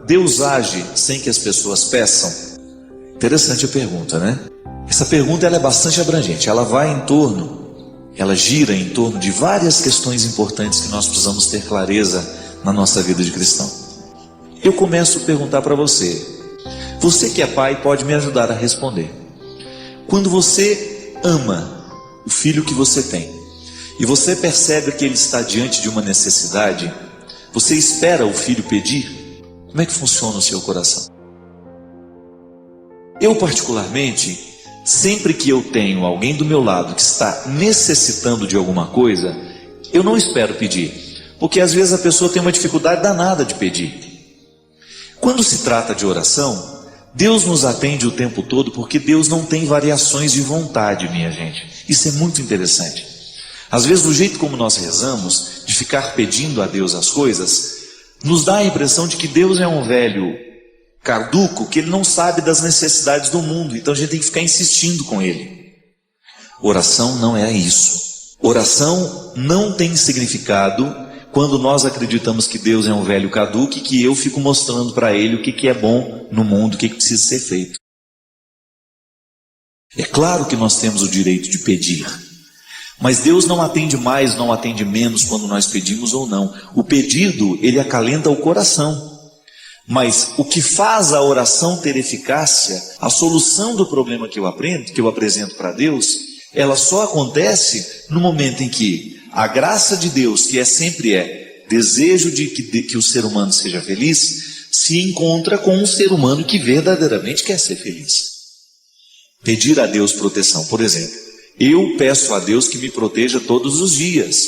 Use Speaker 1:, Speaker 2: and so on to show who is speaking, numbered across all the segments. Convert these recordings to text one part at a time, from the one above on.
Speaker 1: Deus age sem que as pessoas peçam? Interessante a pergunta, né? Essa pergunta ela é bastante abrangente. Ela gira em torno de várias questões importantes que nós precisamos ter clareza na nossa vida de cristão. Eu começo a perguntar para você. Você que é pai pode me ajudar a responder. Quando você ama o filho que você tem e você percebe que ele está diante de uma necessidade, você espera o filho pedir? Como é que funciona o seu coração? Eu particularmente, sempre que eu tenho alguém do meu lado que está necessitando de alguma coisa, eu não espero pedir, porque às vezes a pessoa tem uma dificuldade danada de pedir. Quando se trata de oração, Deus nos atende o tempo todo, porque Deus não tem variações de vontade, minha gente. Isso é muito interessante. Às vezes, do jeito como nós rezamos, de ficar pedindo a Deus as coisas, nos dá a impressão de que Deus é um velho caduco, que ele não sabe das necessidades do mundo, então a gente tem que ficar insistindo com ele. Oração não é isso. Oração não tem significado quando nós acreditamos que Deus é um velho caduco e que eu fico mostrando para ele o que é bom no mundo, o que precisa ser feito. É claro que nós temos o direito de pedir, mas Deus não atende mais, não atende menos quando nós pedimos ou não. O pedido, ele acalenta o coração. Mas o que faz a oração ter eficácia, a solução do problema que eu apresento para Deus, ela só acontece no momento em que a graça de Deus, que sempre é desejo de que o ser humano seja feliz, se encontra com um ser humano que verdadeiramente quer ser feliz. Pedir a Deus proteção, por exemplo. Eu peço a Deus que me proteja todos os dias,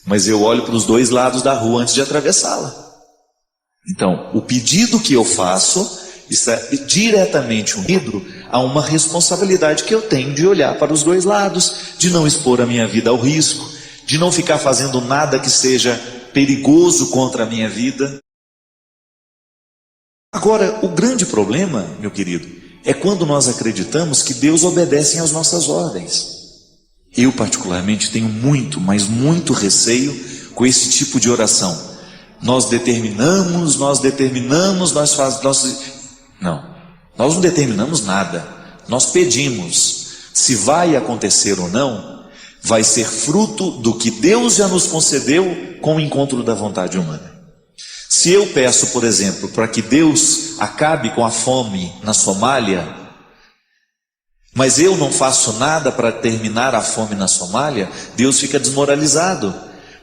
Speaker 1: mas eu olho para os dois lados da rua antes de atravessá-la. Então, o pedido que eu faço está diretamente unido a uma responsabilidade que eu tenho de olhar para os dois lados, de não expor a minha vida ao risco, de não ficar fazendo nada que seja perigoso contra a minha vida. Agora, o grande problema, meu querido, é quando nós acreditamos que Deus obedece às nossas ordens. Eu particularmente tenho muito, mas muito receio com esse tipo de oração. Nós determinamos, nós fazemos. Não, nós não determinamos nada. Nós pedimos. Se vai acontecer ou não, vai ser fruto do que Deus já nos concedeu com o encontro da vontade humana. Se eu peço, por exemplo, para que Deus acabe com a fome na Somália, mas eu não faço nada para terminar a fome na Somália, Deus fica desmoralizado.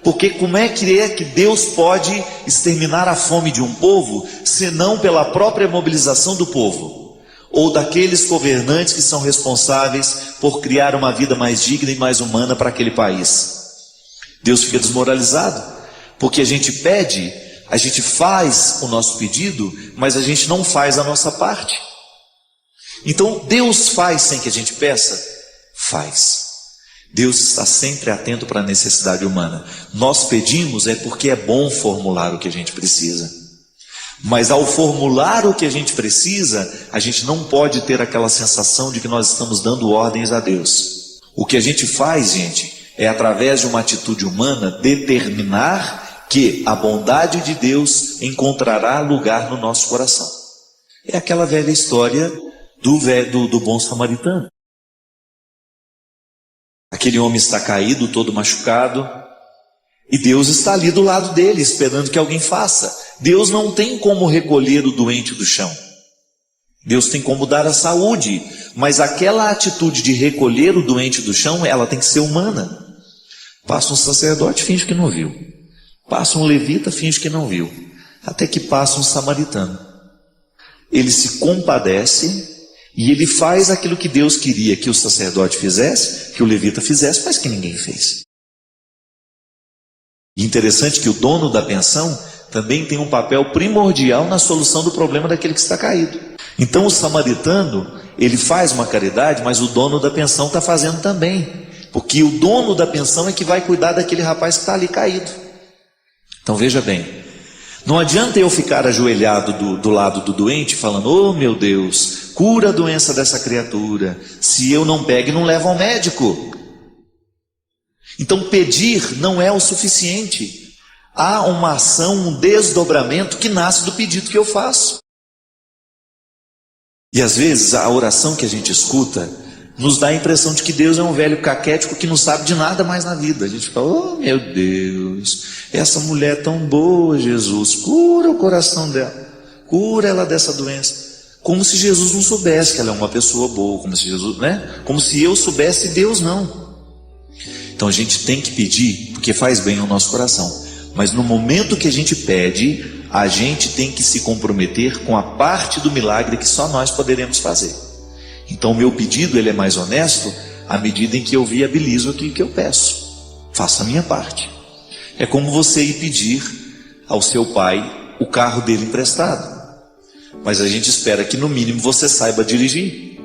Speaker 1: Porque como é que Deus pode exterminar a fome de um povo, senão pela própria mobilização do povo? Ou daqueles governantes que são responsáveis por criar uma vida mais digna e mais humana para aquele país? Deus fica desmoralizado, porque a gente pede, a gente faz o nosso pedido, mas a gente não faz a nossa parte. Então Deus faz sem que a gente peça? Faz. Deus está sempre atento para a necessidade humana. Nós pedimos porque é bom formular o que a gente precisa. Mas ao formular o que a gente precisa, a gente não pode ter aquela sensação de que nós estamos dando ordens a Deus. O que a gente faz, gente, é através de uma atitude humana determinar que a bondade de Deus encontrará lugar no nosso coração. É aquela velha história do bom samaritano. Aquele homem está caído, todo machucado, e Deus está ali do lado dele, esperando que alguém faça. Deus não tem como recolher o doente do chão. Deus tem como dar a saúde, mas aquela atitude de recolher o doente do chão, ela tem que ser humana. Passa um sacerdote, finge que não viu. Passa um levita, finge que não viu. Até que passa um samaritano. Ele se compadece e ele faz aquilo que Deus queria que o sacerdote fizesse, que o levita fizesse, mas que ninguém fez. E interessante que o dono da pensão também tem um papel primordial na solução do problema daquele que está caído. Então o samaritano, ele faz uma caridade, mas o dono da pensão está fazendo também. Porque o dono da pensão é que vai cuidar daquele rapaz que está ali caído. Então veja bem, não adianta eu ficar ajoelhado do lado do doente falando: oh meu Deus, cura a doença dessa criatura, se eu não pego e não levo ao médico. Então pedir não é o suficiente. Há uma ação, um desdobramento que nasce do pedido que eu faço. E às vezes a oração que a gente escuta nos dá a impressão de que Deus é um velho caquético que não sabe de nada mais na vida. A gente fala: oh meu Deus, essa mulher tão boa, Jesus, cura o coração dela, cura ela dessa doença. Como se Jesus não soubesse que ela é uma pessoa boa, como se Jesus, né? Como se eu soubesse e Deus não. Então a gente tem que pedir, porque faz bem ao nosso coração. Mas no momento que a gente pede, a gente tem que se comprometer com a parte do milagre que só nós poderemos fazer. Então o meu pedido, ele é mais honesto à medida em que eu viabilizo aquilo que eu peço. Faça a minha parte. É como você ir pedir ao seu pai o carro dele emprestado. Mas a gente espera que no mínimo você saiba dirigir.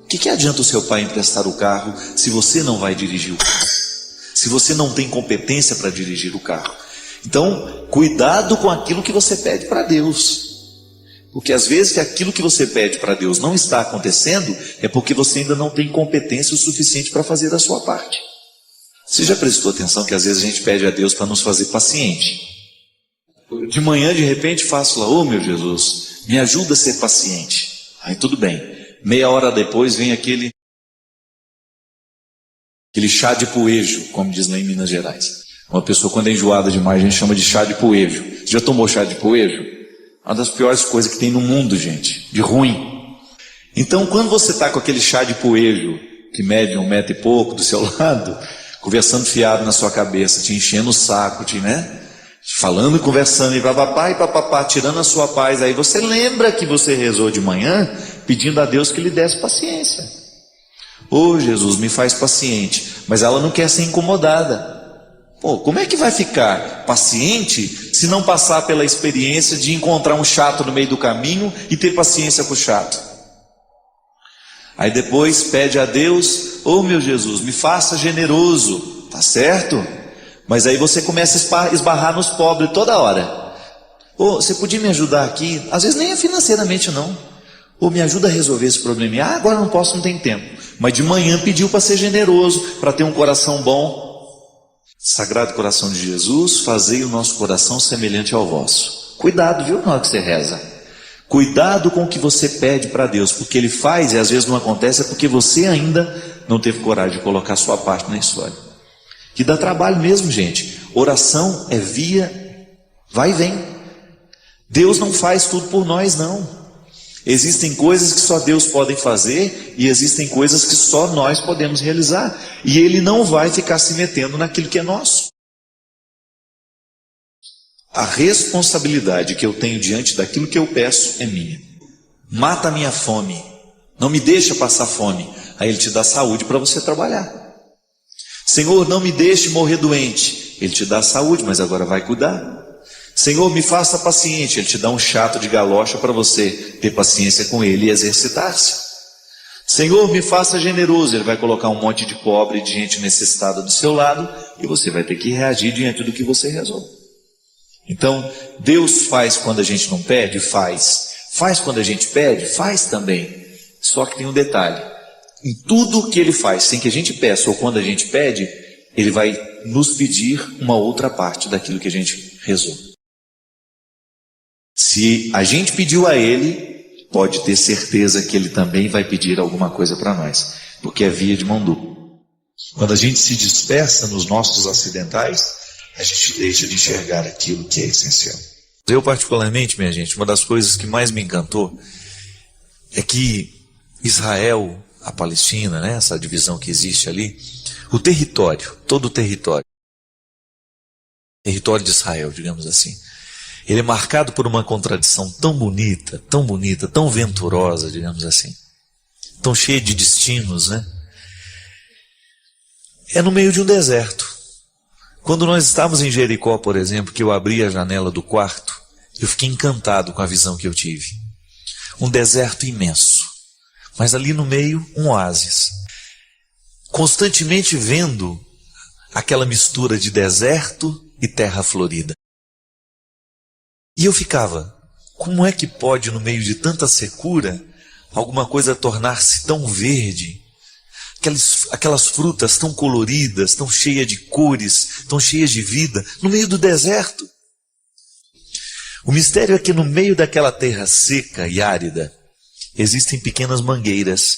Speaker 1: O que adianta o seu pai emprestar o carro se você não vai dirigir o carro? Se você não tem competência para dirigir o carro? Então, cuidado com aquilo que você pede para Deus. Porque às vezes que aquilo que você pede para Deus não está acontecendo, é porque você ainda não tem competência o suficiente para fazer a sua parte. Você já prestou atenção que às vezes a gente pede a Deus para nos fazer paciente? De manhã, de repente, faço lá: oh meu Jesus, me ajuda a ser paciente. Aí tudo bem. Meia hora depois vem aquele chá de poejo, como diz lá em Minas Gerais. Uma pessoa, quando é enjoada demais, a gente chama de chá de poejo. Você já tomou chá de poejo? Uma das piores coisas que tem no mundo, gente, de ruim. Então, quando você está com aquele chá de poejo, que mede 1 metro e pouco do seu lado, conversando fiado na sua cabeça, te enchendo o saco, falando e conversando, e papapá, tirando a sua paz, aí você lembra que você rezou de manhã, pedindo a Deus que lhe desse paciência. Oh Jesus, me faz paciente. Mas ela não quer ser incomodada. Pô, como é que vai ficar paciente se não passar pela experiência de encontrar um chato no meio do caminho e ter paciência com o chato? Aí depois pede a Deus: oh meu Jesus, me faça generoso. Tá certo? Mas aí você começa a esbarrar nos pobres toda hora. Oh, você podia me ajudar aqui? Às vezes nem é financeiramente não. Ou me ajuda a resolver esse problema. Ah, agora não posso, não tem tempo. Mas de manhã pediu para ser generoso, para ter um coração bom. Sagrado coração de Jesus, fazei o nosso coração semelhante ao vosso. Cuidado, viu, na hora que você reza. Cuidado com o que você pede para Deus, porque Ele faz e às vezes não acontece, é porque você ainda não teve coragem de colocar a sua parte na história. Que dá trabalho mesmo, gente. Oração é via, vai e vem. Deus não faz tudo por nós, não. Existem coisas que só Deus pode fazer e existem coisas que só nós podemos realizar. E Ele não vai ficar se metendo naquilo que é nosso. A responsabilidade que eu tenho diante daquilo que eu peço é minha. Mata a minha fome. Não me deixa passar fome. Aí Ele te dá saúde para você trabalhar. Senhor, não me deixe morrer doente. Ele te dá saúde, mas agora vai cuidar. Senhor, me faça paciente. Ele te dá um chato de galocha para você ter paciência com ele e exercitar-se. Senhor, me faça generoso. Ele vai colocar um monte de pobre, de gente necessitada do seu lado, e você vai ter que reagir diante do que você rezou. Então, Deus faz quando a gente não pede? Faz. Faz quando a gente pede? Faz também. Só que tem um detalhe. Em tudo que Ele faz, sem que a gente peça ou quando a gente pede, Ele vai nos pedir uma outra parte daquilo que a gente rezou. Se a gente pediu a Ele, pode ter certeza que Ele também vai pedir alguma coisa para nós, porque é via de mão dupla. Quando a gente se dispersa nos nossos acidentais, a gente deixa de enxergar aquilo que é essencial. Eu particularmente, minha gente, uma das coisas que mais me encantou é que Israel, a Palestina, né, essa divisão que existe ali, o território, todo o território de Israel, digamos assim, ele é marcado por uma contradição tão bonita, tão venturosa, digamos assim, tão cheia de destinos, né? É no meio de um deserto. Quando nós estávamos em Jericó, por exemplo, que eu abri a janela do quarto, eu fiquei encantado com a visão que eu tive. Um deserto imenso, mas ali no meio um oásis. Constantemente vendo aquela mistura de deserto e terra florida. E eu ficava, como é que pode no meio de tanta secura, alguma coisa tornar-se tão verde? aquelas frutas tão coloridas, tão cheias de cores, tão cheias de vida, no meio do deserto. O mistério é que no meio daquela terra seca e árida, existem pequenas mangueiras,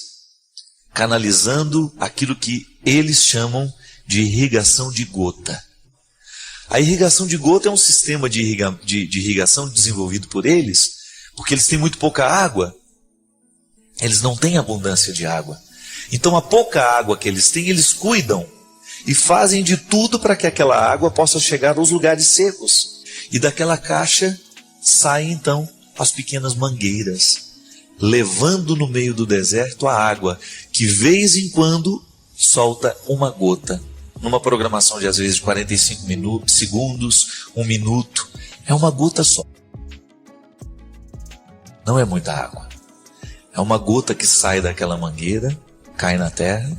Speaker 1: canalizando aquilo que eles chamam de irrigação de gota. A irrigação de gota é um sistema de irrigação desenvolvido por eles, porque eles têm muito pouca água, eles não têm abundância de água. Então a pouca água que eles têm, eles cuidam e fazem de tudo para que aquela água possa chegar aos lugares secos. E daquela caixa saem então as pequenas mangueiras, levando no meio do deserto a água, que vez em quando solta uma gota, numa programação de às vezes 45 segundos, 1 minuto, é uma gota só. Não é muita água, é uma gota que sai daquela mangueira, cai na terra,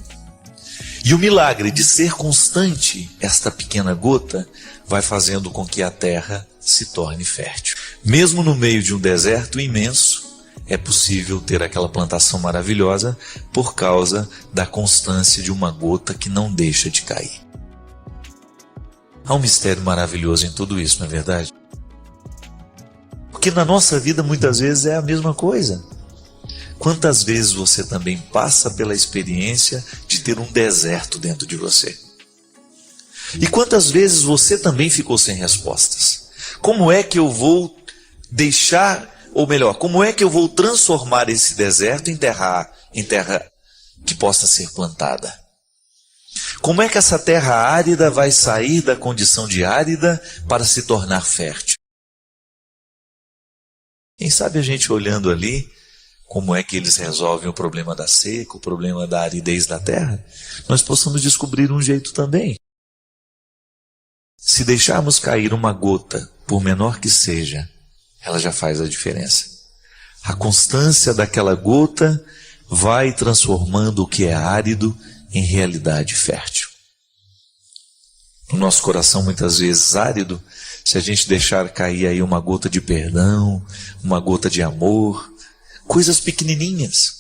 Speaker 1: e o milagre de ser constante, esta pequena gota, vai fazendo com que a terra se torne fértil. Mesmo no meio de um deserto imenso, é possível ter aquela plantação maravilhosa por causa da constância de uma gota que não deixa de cair. Há um mistério maravilhoso em tudo isso, não é verdade? Porque na nossa vida muitas vezes é a mesma coisa. Quantas vezes você também passa pela experiência de ter um deserto dentro de você? E quantas vezes você também ficou sem respostas? Como é que eu vou deixar, ou melhor, como é que eu vou transformar esse deserto em terra que possa ser plantada? Como é que essa terra árida vai sair da condição de árida para se tornar fértil? Quem sabe a gente olhando ali, como é que eles resolvem o problema da seca, o problema da aridez da terra, nós possamos descobrir um jeito também. Se deixarmos cair uma gota, por menor que seja, ela já faz a diferença. A constância daquela gota vai transformando o que é árido em realidade fértil. No nosso coração, muitas vezes árido, se a gente deixar cair aí uma gota de perdão, uma gota de amor, coisas pequenininhas.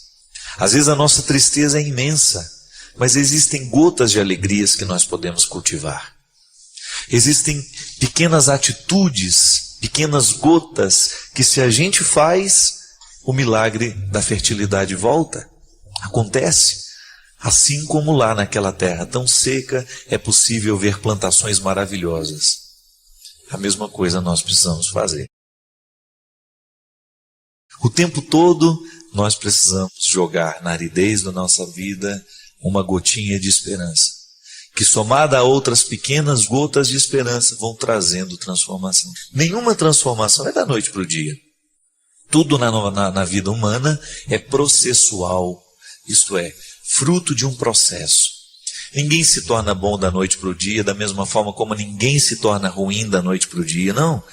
Speaker 1: Às vezes a nossa tristeza é imensa, mas existem gotas de alegrias que nós podemos cultivar. Existem pequenas atitudes, pequenas gotas, que se a gente faz, o milagre da fertilidade volta. Acontece. Assim como lá naquela terra tão seca, é possível ver plantações maravilhosas. A mesma coisa nós precisamos fazer. O tempo todo nós precisamos jogar na aridez da nossa vida uma gotinha de esperança, que somada a outras pequenas gotas de esperança vão trazendo transformação. Nenhuma transformação é da noite para o dia. Tudo na vida humana é processual, isto é, fruto de um processo. Ninguém se torna bom da noite para o dia, da mesma forma como ninguém se torna ruim da noite para o dia, não.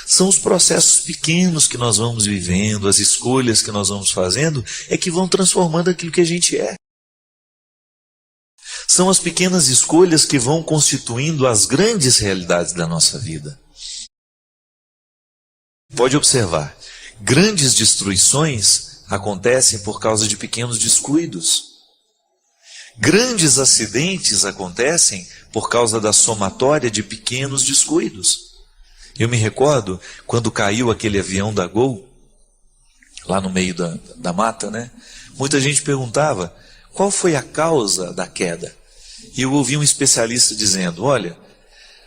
Speaker 1: São os processos pequenos que nós vamos vivendo, as escolhas que nós vamos fazendo, é que vão transformando aquilo que a gente é. São as pequenas escolhas que vão constituindo as grandes realidades da nossa vida. Pode observar, grandes destruições acontecem por causa de pequenos descuidos. Grandes acidentes acontecem por causa da somatória de pequenos descuidos. Eu me recordo quando caiu aquele avião da Gol, lá no meio da mata, né? Muita gente perguntava qual foi a causa da queda. E eu ouvi um especialista dizendo, olha,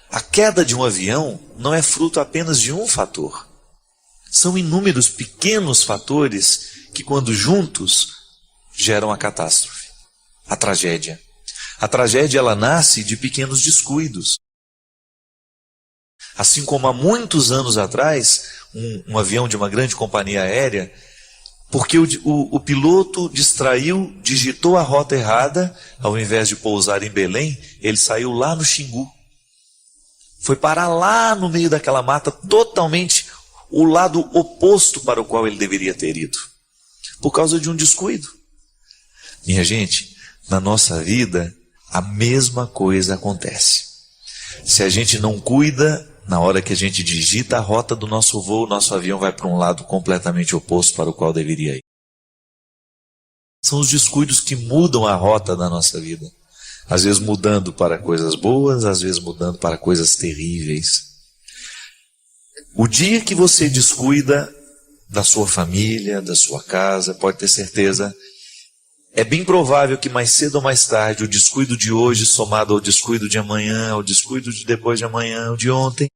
Speaker 1: a queda de um avião não é fruto apenas de um fator. São inúmeros pequenos fatores que, quando juntos, geram a catástrofe, a tragédia. A tragédia, ela nasce de pequenos descuidos. Assim como há muitos anos atrás, um avião de uma grande companhia aérea, porque o piloto distraiu, digitou a rota errada, ao invés de pousar em Belém, ele saiu lá no Xingu. Foi parar lá no meio daquela mata, totalmente o lado oposto para o qual ele deveria ter ido, por causa de um descuido. Minha gente, na nossa vida, a mesma coisa acontece. Se a gente não cuida, na hora que a gente digita a rota do nosso voo, nosso avião vai para um lado completamente oposto para o qual deveria ir. São os descuidos que mudam a rota da nossa vida. Às vezes mudando para coisas boas, às vezes mudando para coisas terríveis. O dia que você descuida da sua família, da sua casa, pode ter certeza, é bem provável que mais cedo ou mais tarde, o descuido de hoje somado ao descuido de amanhã, ao descuido de depois de amanhã, ou de ontem,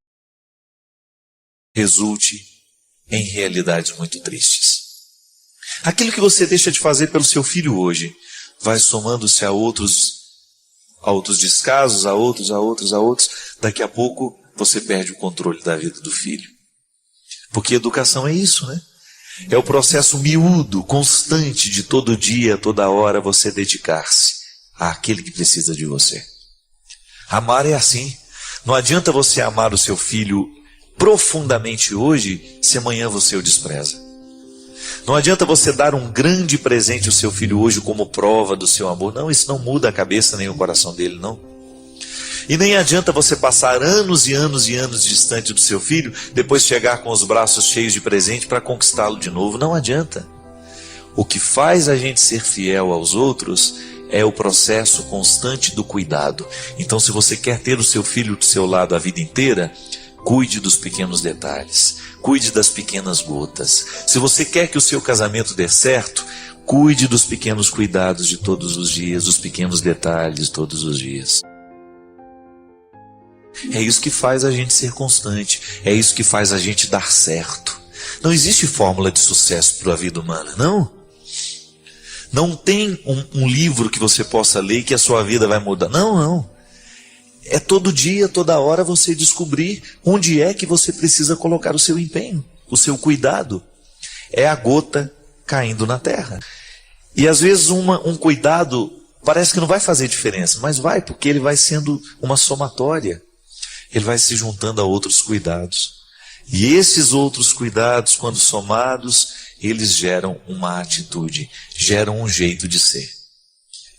Speaker 1: resulte em realidades muito tristes. Aquilo que você deixa de fazer pelo seu filho hoje, vai somando-se a outros descasos, a outros. Daqui a pouco você perde o controle da vida do filho. Porque educação é isso, né? É o processo miúdo, constante de todo dia, toda hora você dedicar-se àquele que precisa de você. Amar é assim. Não adianta você amar o seu filho profundamente hoje, se amanhã você o despreza. Não adianta você dar um grande presente ao seu filho hoje como prova do seu amor. Não, isso não muda a cabeça nem o coração dele, não. E nem adianta você passar anos e anos e anos distante do seu filho, depois chegar com os braços cheios de presente para conquistá-lo de novo. Não adianta. O que faz a gente ser fiel aos outros é o processo constante do cuidado. Então, se você quer ter o seu filho do seu lado a vida inteira, cuide dos pequenos detalhes, cuide das pequenas gotas. Se você quer que o seu casamento dê certo, cuide dos pequenos cuidados de todos os dias, dos pequenos detalhes todos os dias. É isso que faz a gente ser constante, é isso que faz a gente dar certo. Não existe fórmula de sucesso para a vida humana, não. Não tem um livro que você possa ler que a sua vida vai mudar. Não. É todo dia, toda hora você descobrir onde é que você precisa colocar o seu empenho, o seu cuidado. É a gota caindo na terra. E às vezes um cuidado parece que não vai fazer diferença, mas vai, porque ele vai sendo uma somatória. Ele vai se juntando a outros cuidados. E esses outros cuidados, quando somados, eles geram uma atitude, geram um jeito de ser.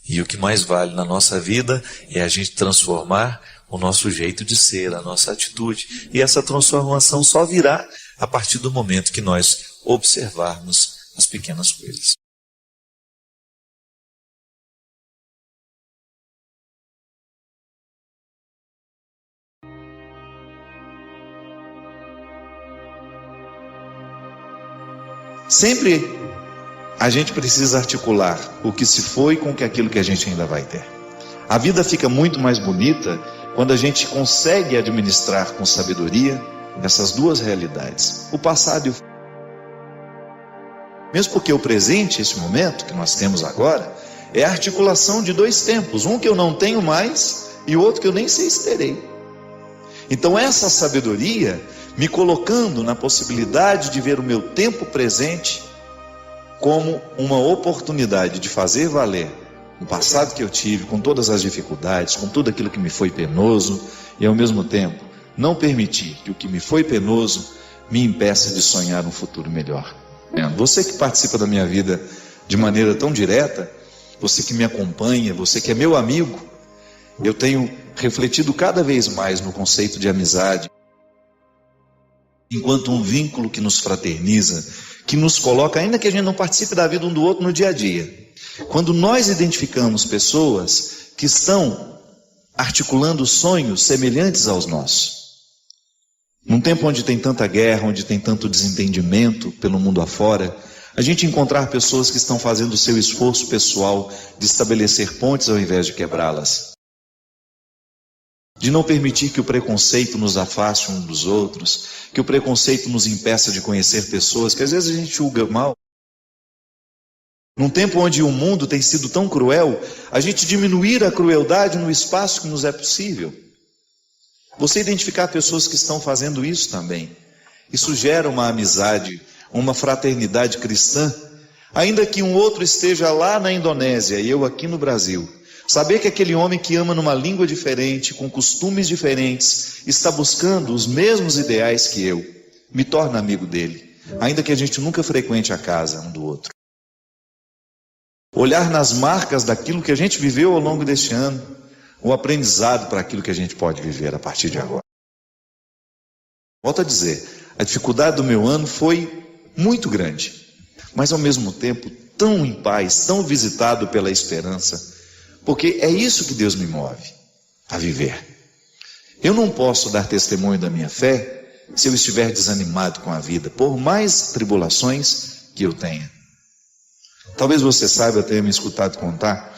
Speaker 1: E o que mais vale na nossa vida é a gente transformar o nosso jeito de ser, a nossa atitude. E essa transformação só virá a partir do momento que nós observarmos as pequenas coisas. Sempre a gente precisa articular o que se foi com aquilo que a gente ainda vai ter. A vida fica muito mais bonita quando a gente consegue administrar com sabedoria essas duas realidades, o passado e o futuro. Mesmo porque o presente, esse momento que nós temos agora, é a articulação de dois tempos, um que eu não tenho mais e o outro que eu nem sei se terei. Então essa sabedoria me colocando na possibilidade de ver o meu tempo presente como uma oportunidade de fazer valer o passado que eu tive, com todas as dificuldades, com tudo aquilo que me foi penoso, e ao mesmo tempo não permitir que o que me foi penoso me impeça de sonhar um futuro melhor. Você que participa da minha vida de maneira tão direta, você que me acompanha, você que é meu amigo, eu tenho refletido cada vez mais no conceito de amizade, enquanto um vínculo que nos fraterniza, que nos coloca, ainda que a gente não participe da vida um do outro no dia a dia. Quando nós identificamos pessoas que estão articulando sonhos semelhantes aos nossos, num tempo onde tem tanta guerra, onde tem tanto desentendimento pelo mundo afora, a gente encontrar pessoas que estão fazendo o seu esforço pessoal de estabelecer pontes ao invés de quebrá-las, de não permitir que o preconceito nos afaste uns dos outros, que o preconceito nos impeça de conhecer pessoas que às vezes a gente julga mal. Num tempo onde o mundo tem sido tão cruel, a gente diminuir a crueldade no espaço que nos é possível. Você identificar pessoas que estão fazendo isso também. Isso gera uma amizade, uma fraternidade cristã, ainda que um outro esteja lá na Indonésia e eu aqui no Brasil. Saber que aquele homem que ama numa língua diferente, com costumes diferentes, está buscando os mesmos ideais que eu, me torna amigo dele, ainda que a gente nunca frequente a casa um do outro. Olhar nas marcas daquilo que a gente viveu ao longo deste ano, o aprendizado para aquilo que a gente pode viver a partir de agora. Volto a dizer, a dificuldade do meu ano foi muito grande, mas ao mesmo tempo tão em paz, tão visitado pela esperança, porque é isso que Deus me move a viver. Eu não posso dar testemunho da minha fé se eu estiver desanimado com a vida, por mais tribulações que eu tenha. Talvez você saiba, tenha me escutado contar,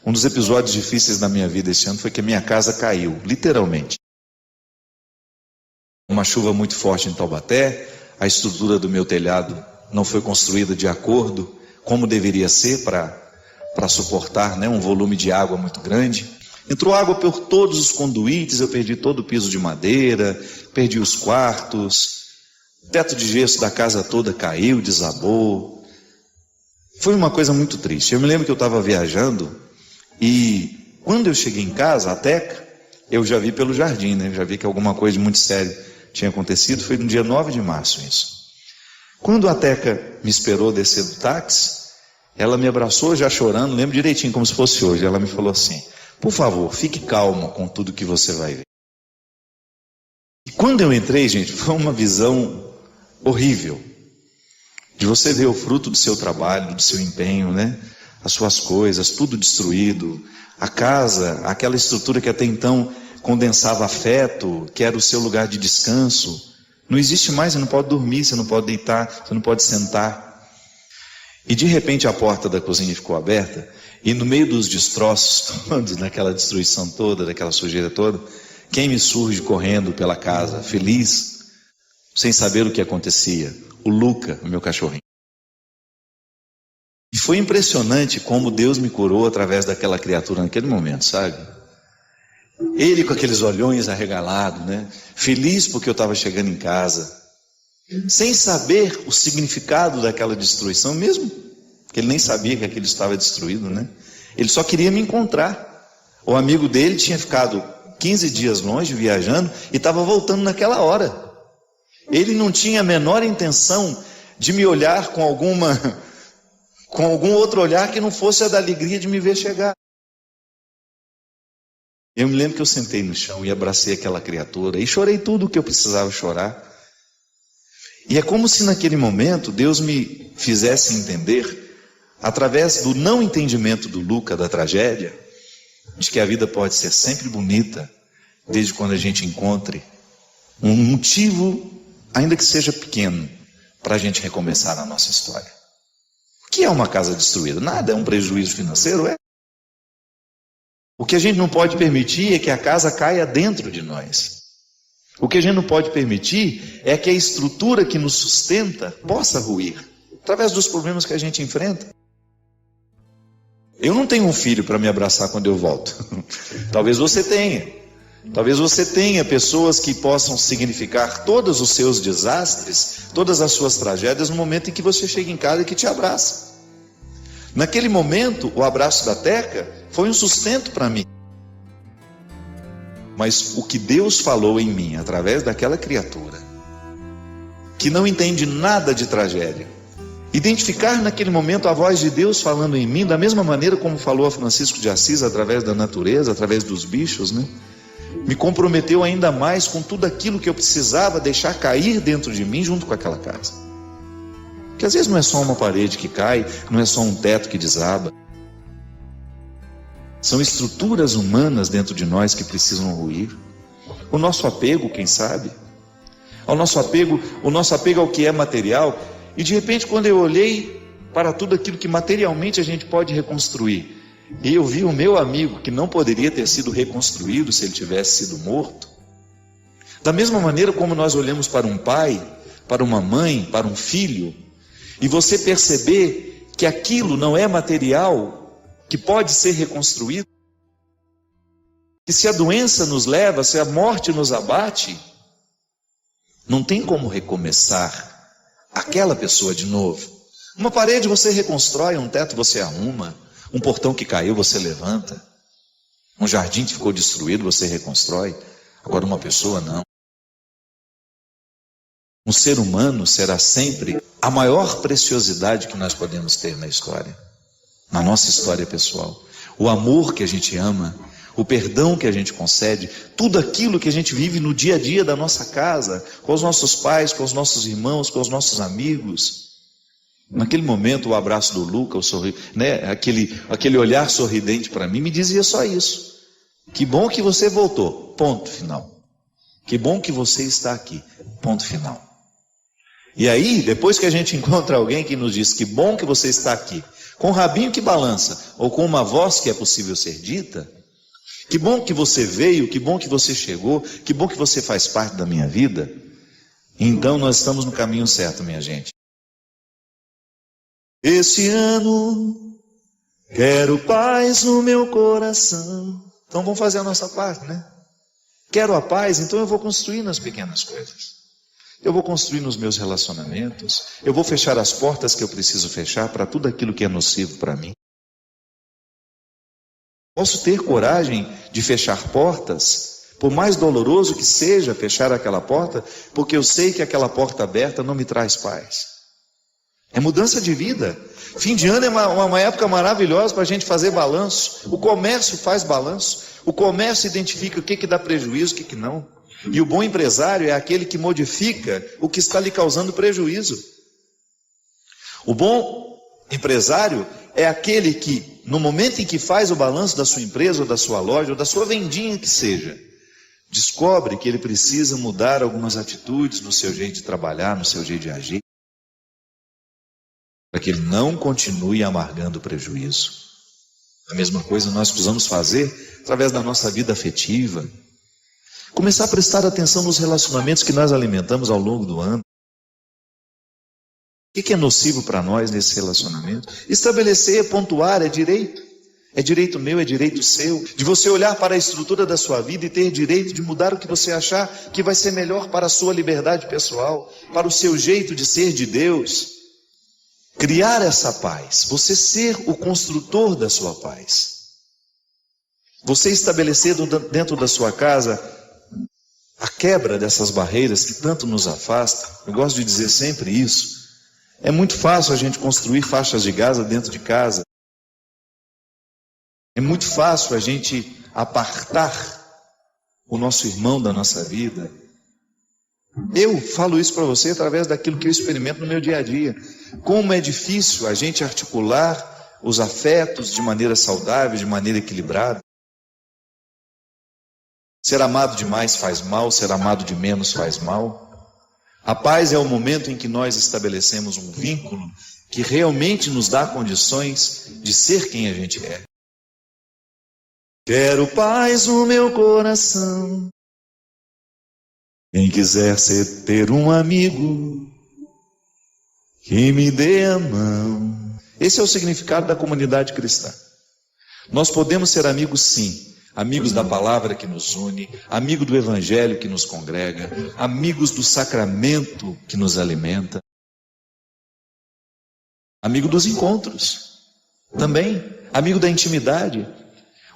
Speaker 1: um dos episódios difíceis da minha vida esse ano foi que a minha casa caiu, literalmente. Uma chuva muito forte em Taubaté, a estrutura do meu telhado não foi construída de acordo como deveria ser para suportar, né, um volume de água muito grande. Entrou água por todos os conduítes, eu perdi todo o piso de madeira, perdi os quartos, o teto de gesso da casa toda caiu, desabou. Foi uma coisa muito triste. Eu me lembro que eu estava viajando e quando eu cheguei em casa, a Teca, eu já vi pelo jardim, né? Já vi que alguma coisa de muito sério tinha acontecido. Foi no dia 9 de março isso. Quando a Teca me esperou descer do táxi, ela me abraçou já chorando, lembro direitinho como se fosse hoje. Ela me falou assim: por favor, fique calma com tudo que você vai ver. E quando eu entrei, gente, foi uma visão horrível. De você ver o fruto do seu trabalho, do seu empenho, né? As suas coisas, tudo destruído. A casa, aquela estrutura que até então condensava afeto, que era o seu lugar de descanso, não existe mais. Você não pode dormir, você não pode deitar, você não pode sentar. E de repente a porta da cozinha ficou aberta, e no meio dos destroços todos, daquela destruição toda, daquela sujeira toda, quem me surge correndo pela casa, feliz, sem saber o que acontecia? O Luca, o meu cachorrinho. E foi impressionante como Deus me curou através daquela criatura naquele momento, sabe? Ele com aqueles olhões arregalados, né? Feliz porque eu estava chegando em casa, sem saber o significado daquela destruição, mesmo que ele nem sabia que aquilo estava destruído, né? Ele só queria me encontrar. O amigo dele tinha ficado 15 dias longe, viajando, e estava voltando naquela hora. Ele não tinha a menor intenção de me olhar com algum outro olhar que não fosse a da alegria de me ver chegar. Eu me lembro que eu sentei no chão e abracei aquela criatura e chorei tudo o que eu precisava chorar. E é como se naquele momento Deus me fizesse entender, através do não entendimento do Luca, da tragédia, de que a vida pode ser sempre bonita, desde quando a gente encontre um motivo, ainda que seja pequeno, para a gente recomeçar a nossa história. O que é uma casa destruída? Nada, é um prejuízo financeiro, é. O que a gente não pode permitir é que a casa caia dentro de nós. O que a gente não pode permitir é que a estrutura que nos sustenta possa ruir, através dos problemas que a gente enfrenta. Eu não tenho um filho para me abraçar quando eu volto. Talvez você tenha. Talvez você tenha pessoas que possam significar todos os seus desastres, todas as suas tragédias, no momento em que você chega em casa e que te abraça. Naquele momento, o abraço da Teca foi um sustento para mim. Mas o que Deus falou em mim, através daquela criatura, que não entende nada de tragédia, identificar naquele momento a voz de Deus falando em mim, da mesma maneira como falou a Francisco de Assis, através da natureza, através dos bichos, né? Me comprometeu ainda mais com tudo aquilo que eu precisava deixar cair dentro de mim junto com aquela casa. Que às vezes não é só uma parede que cai, não é só um teto que desaba. São estruturas humanas dentro de nós que precisam ruir. O nosso apego, quem sabe? O nosso apego ao que é material. E de repente, quando eu olhei para tudo aquilo que materialmente a gente pode reconstruir, e eu vi o meu amigo que não poderia ter sido reconstruído se ele tivesse sido morto. Da mesma maneira como nós olhamos para um pai, para uma mãe, para um filho, e você perceber que aquilo não é material, que pode ser reconstruído, que se a doença nos leva, se a morte nos abate, não tem como recomeçar aquela pessoa de novo. Uma parede você reconstrói, um teto você arruma, um portão que caiu você levanta, um jardim que ficou destruído você reconstrói. Agora uma pessoa não. Um ser humano será sempre a maior preciosidade que nós podemos ter na história, na nossa história pessoal. O amor que a gente ama, o perdão que a gente concede, tudo aquilo que a gente vive no dia a dia da nossa casa, com os nossos pais, com os nossos irmãos, com os nossos amigos. Naquele momento, o abraço do Luca, aquele olhar sorridente para mim, me dizia só isso. Que bom que você voltou, ponto final. Que bom que você está aqui, ponto final. E aí, depois que a gente encontra alguém que nos diz que bom que você está aqui, com o rabinho que balança, ou com uma voz que é possível ser dita, que bom que você veio, que bom que você chegou, que bom que você faz parte da minha vida, então nós estamos no caminho certo, minha gente. Esse ano, quero paz no meu coração. Então vamos fazer a nossa parte, né? Quero a paz, então eu vou construir nas pequenas coisas. Eu vou construir nos meus relacionamentos. Eu vou fechar as portas que eu preciso fechar para tudo aquilo que é nocivo para mim. Posso ter coragem de fechar portas, por mais doloroso que seja fechar aquela porta, porque eu sei que aquela porta aberta não me traz paz. É mudança de vida. Fim de ano é uma época maravilhosa para a gente fazer balanço. O comércio faz balanço. O comércio identifica o que dá prejuízo, o que não. E o bom empresário é aquele que modifica o que está lhe causando prejuízo. O bom empresário é aquele que, no momento em que faz o balanço da sua empresa, ou da sua loja, ou da sua vendinha que seja, descobre que ele precisa mudar algumas atitudes no seu jeito de trabalhar, no seu jeito de agir, para que ele não continue amargando o prejuízo. A mesma coisa nós precisamos fazer através da nossa vida afetiva. Começar a prestar atenção nos relacionamentos que nós alimentamos ao longo do ano. O que é nocivo para nós nesse relacionamento? Estabelecer, pontuar, é direito. É direito meu, é direito seu. De você olhar para a estrutura da sua vida e ter direito de mudar o que você achar que vai ser melhor para a sua liberdade pessoal, para o seu jeito de ser de Deus. Criar essa paz, você ser o construtor da sua paz. Você estabelecer dentro da sua casa a quebra dessas barreiras que tanto nos afastam. Eu gosto de dizer sempre isso. É muito fácil a gente construir faixas de Gaza dentro de casa. É muito fácil a gente apartar o nosso irmão da nossa vida. Eu falo isso para você através daquilo que eu experimento no meu dia a dia. Como é difícil a gente articular os afetos de maneira saudável, de maneira equilibrada. Ser amado demais faz mal, ser amado de menos faz mal. A paz é o momento em que nós estabelecemos um vínculo que realmente nos dá condições de ser quem a gente é. Quero paz no meu coração. Quem quiser ter um amigo que me dê a mão. Esse é o significado da comunidade cristã. Nós podemos ser amigos, sim. Amigos da palavra que nos une, amigo do evangelho que nos congrega, amigos do sacramento que nos alimenta, amigo dos encontros, também, amigo da intimidade.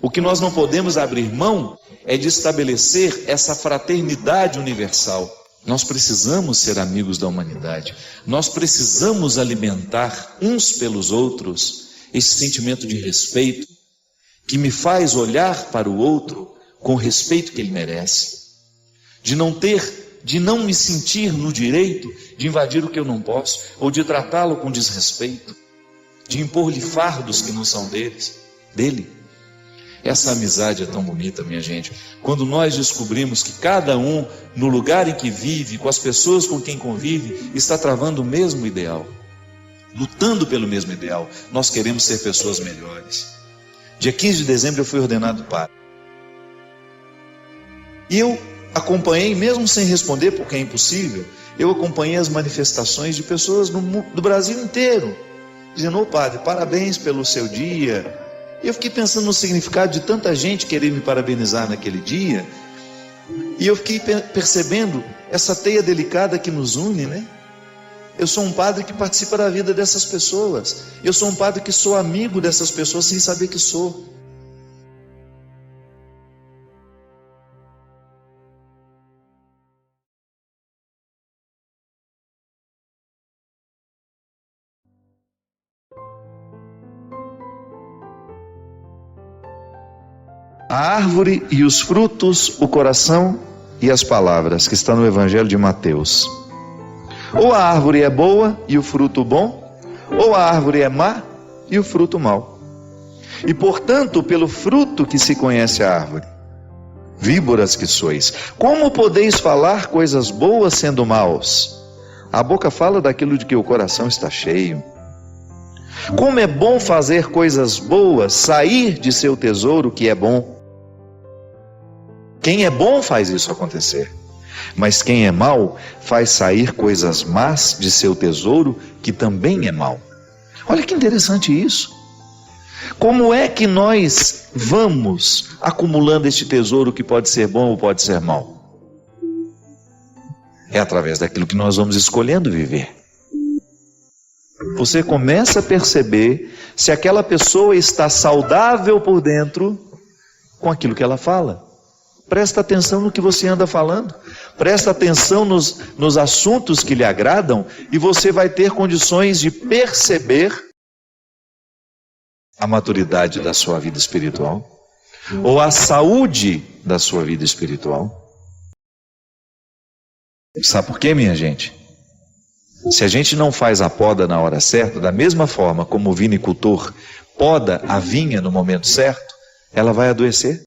Speaker 1: O que nós não podemos abrir mão é de estabelecer essa fraternidade universal. Nós precisamos ser amigos da humanidade, nós precisamos alimentar uns pelos outros esse sentimento de respeito, que me faz olhar para o outro com o respeito que ele merece, de não me sentir no direito de invadir o que eu não posso, ou de tratá-lo com desrespeito, de impor-lhe fardos que não são dele. Essa amizade é tão bonita, minha gente, quando nós descobrimos que cada um, no lugar em que vive, com as pessoas com quem convive, está travando o mesmo ideal, lutando pelo mesmo ideal. Nós queremos ser pessoas melhores. Dia 15 de dezembro eu fui ordenado padre. E eu acompanhei, mesmo sem responder, porque é impossível, eu acompanhei as manifestações de pessoas do Brasil inteiro, dizendo: ô padre, parabéns pelo seu dia. E eu fiquei pensando no significado de tanta gente querer me parabenizar naquele dia, e eu fiquei percebendo essa teia delicada que nos une, né? Eu sou um padre que participa da vida dessas pessoas. Eu sou um padre que sou amigo dessas pessoas sem saber que sou. A árvore e os frutos, o coração e as palavras, que está no Evangelho de Mateus. Ou a árvore é boa e o fruto bom, ou a árvore é má e o fruto mau. E portanto, pelo fruto que se conhece a árvore. Víboras que sois, como podeis falar coisas boas sendo maus? A boca fala daquilo de que o coração está cheio. Como é bom fazer coisas boas, sair de seu tesouro que é bom. Quem é bom faz isso acontecer, mas quem é mau faz sair coisas más de seu tesouro que também é mau. Olha que interessante isso. Como é que nós vamos acumulando este tesouro que pode ser bom ou pode ser mau? É através daquilo que nós vamos escolhendo viver. Você começa a perceber se aquela pessoa está saudável por dentro com aquilo que ela fala. Presta atenção no que você anda falando. Presta atenção nos assuntos que lhe agradam e você vai ter condições de perceber a maturidade da sua vida espiritual ou a saúde da sua vida espiritual. Sabe por quê, minha gente? Se a gente não faz a poda na hora certa, da mesma forma como o vinicultor poda a vinha no momento certo, ela vai adoecer.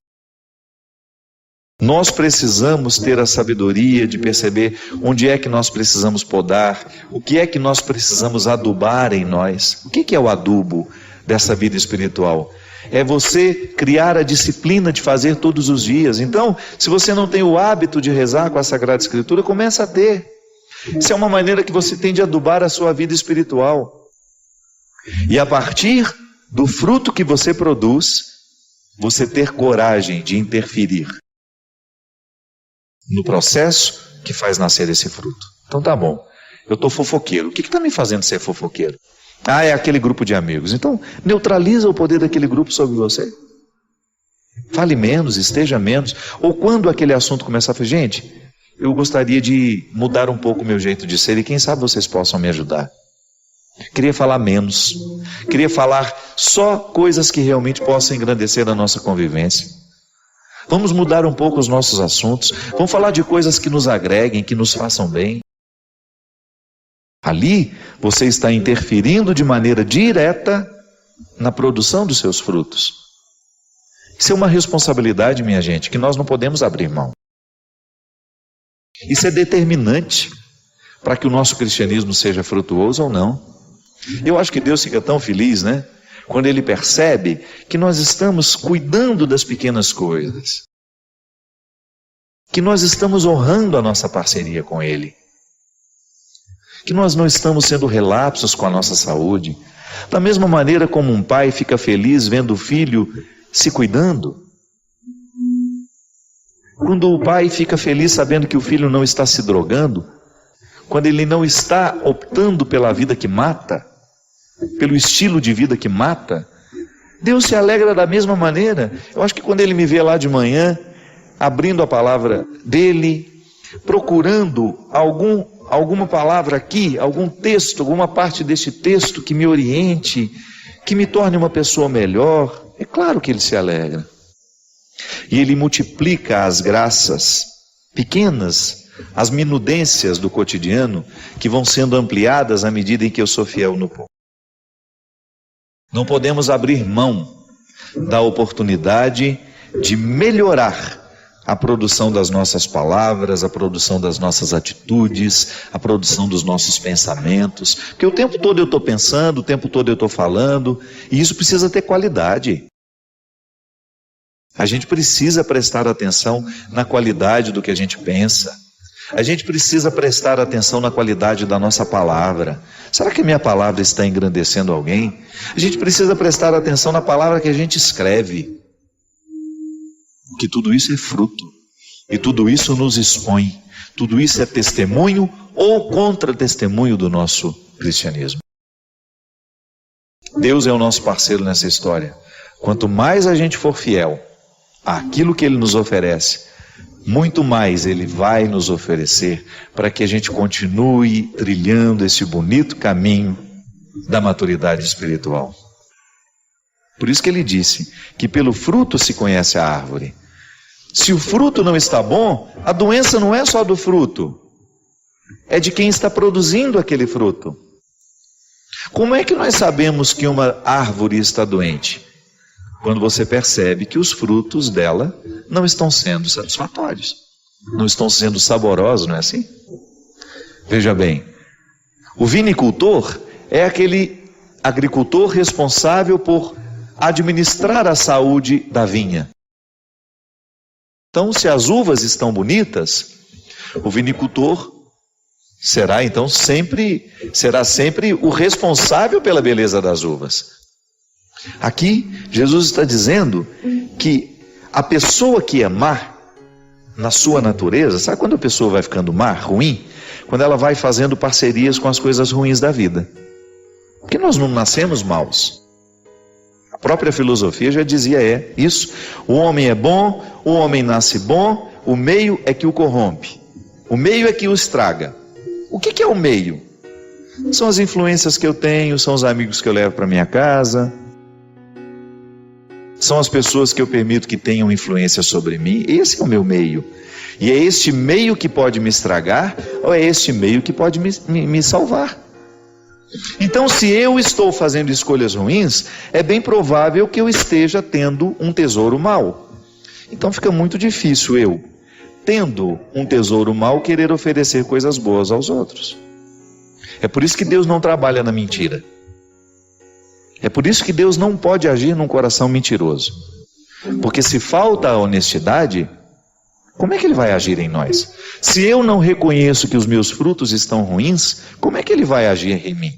Speaker 1: Nós precisamos ter a sabedoria de perceber onde é que nós precisamos podar, o que é que nós precisamos adubar em nós. O que é o adubo dessa vida espiritual? É você criar a disciplina de fazer todos os dias. Então, se você não tem o hábito de rezar com a Sagrada Escritura, comece a ter. Isso é uma maneira que você tem de adubar a sua vida espiritual. E a partir do fruto que você produz, você ter coragem de interferir no processo que faz nascer esse fruto. Então tá bom, eu estou fofoqueiro. O que está me fazendo ser fofoqueiro? É aquele grupo de amigos. Então, neutraliza o poder daquele grupo sobre você. Fale menos, esteja menos. Ou quando aquele assunto começar a falar, gente, eu gostaria de mudar um pouco o meu jeito de ser e quem sabe vocês possam me ajudar. Queria falar menos. Queria falar só coisas que realmente possam engrandecer a nossa convivência. Vamos mudar um pouco os nossos assuntos. Vamos falar de coisas que nos agreguem, que nos façam bem. Ali, você está interferindo de maneira direta na produção dos seus frutos. Isso é uma responsabilidade, minha gente, que nós não podemos abrir mão. Isso é determinante para que o nosso cristianismo seja frutuoso ou não. Eu acho que Deus fica tão feliz, né? Quando Ele percebe que nós estamos cuidando das pequenas coisas. Que nós estamos honrando a nossa parceria com Ele. Que nós não estamos sendo relapsos com a nossa saúde. Da mesma maneira como um pai fica feliz vendo o filho se cuidando. Quando o pai fica feliz sabendo que o filho não está se drogando. Quando ele não está optando pela vida que mata. Pelo estilo de vida que mata. Deus se alegra da mesma maneira. Eu acho que quando Ele me vê lá de manhã, abrindo a palavra dEle, procurando alguma palavra aqui, algum texto, alguma parte deste texto que me oriente, que me torne uma pessoa melhor, é claro que Ele se alegra. E Ele multiplica as graças pequenas, as minudências do cotidiano, que vão sendo ampliadas à medida em que eu sou fiel no pouco. Não podemos abrir mão da oportunidade de melhorar a produção das nossas palavras, a produção das nossas atitudes, a produção dos nossos pensamentos, porque o tempo todo eu estou pensando, o tempo todo eu estou falando, e isso precisa ter qualidade. A gente precisa prestar atenção na qualidade do que a gente pensa. A gente precisa prestar atenção na qualidade da nossa palavra. Será que a minha palavra está engrandecendo alguém? A gente precisa prestar atenção na palavra que a gente escreve. Porque tudo isso é fruto. E tudo isso nos expõe. Tudo isso é testemunho ou contra-testemunho do nosso cristianismo. Deus é o nosso parceiro nessa história. Quanto mais a gente for fiel àquilo que Ele nos oferece, muito mais Ele vai nos oferecer para que a gente continue trilhando esse bonito caminho da maturidade espiritual. Por isso que Ele disse que pelo fruto se conhece a árvore. Se o fruto não está bom, a doença não é só do fruto, é de quem está produzindo aquele fruto. Como é que nós sabemos que uma árvore está doente? Quando você percebe que os frutos dela não estão sendo satisfatórios, não estão sendo saborosos, não é assim? Veja bem, o vinicultor é aquele agricultor responsável por administrar a saúde da vinha. Então, se as uvas estão bonitas, o vinicultor será sempre o responsável pela beleza das uvas. Aqui, Jesus está dizendo que a pessoa que é má na sua natureza, sabe quando a pessoa vai ficando má, ruim? Quando ela vai fazendo parcerias com as coisas ruins da vida. Porque nós não nascemos maus. A própria filosofia já dizia isso. O homem é bom, o homem nasce bom, o meio é que o corrompe. O meio é que o estraga. O que é o meio? São as influências que eu tenho, são os amigos que eu levo para minha casa, são as pessoas que eu permito que tenham influência sobre mim. Esse é o meu meio. E é este meio que pode me estragar, ou é este meio que pode me salvar. Então, se eu estou fazendo escolhas ruins, é bem provável que eu esteja tendo um tesouro mau. Então fica muito difícil eu, tendo um tesouro mau, querer oferecer coisas boas aos outros. É por isso que Deus não trabalha na mentira. É por isso que Deus não pode agir num coração mentiroso. Porque se falta a honestidade, como é que Ele vai agir em nós? Se eu não reconheço que os meus frutos estão ruins, como é que Ele vai agir em mim?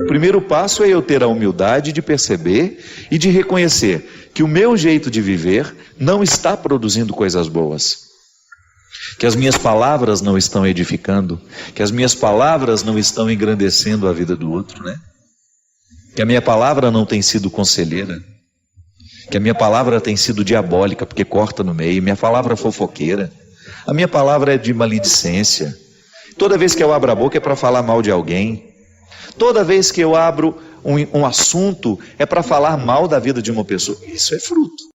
Speaker 1: O primeiro passo é eu ter a humildade de perceber e de reconhecer que o meu jeito de viver não está produzindo coisas boas. Que as minhas palavras não estão edificando, que as minhas palavras não estão engrandecendo a vida do outro, né? Que a minha palavra não tem sido conselheira, que a minha palavra tem sido diabólica, porque corta no meio, minha palavra é fofoqueira, a minha palavra é de maledicência. Toda vez que eu abro a boca é para falar mal de alguém, toda vez que eu abro um assunto é para falar mal da vida de uma pessoa. Isso é fruto.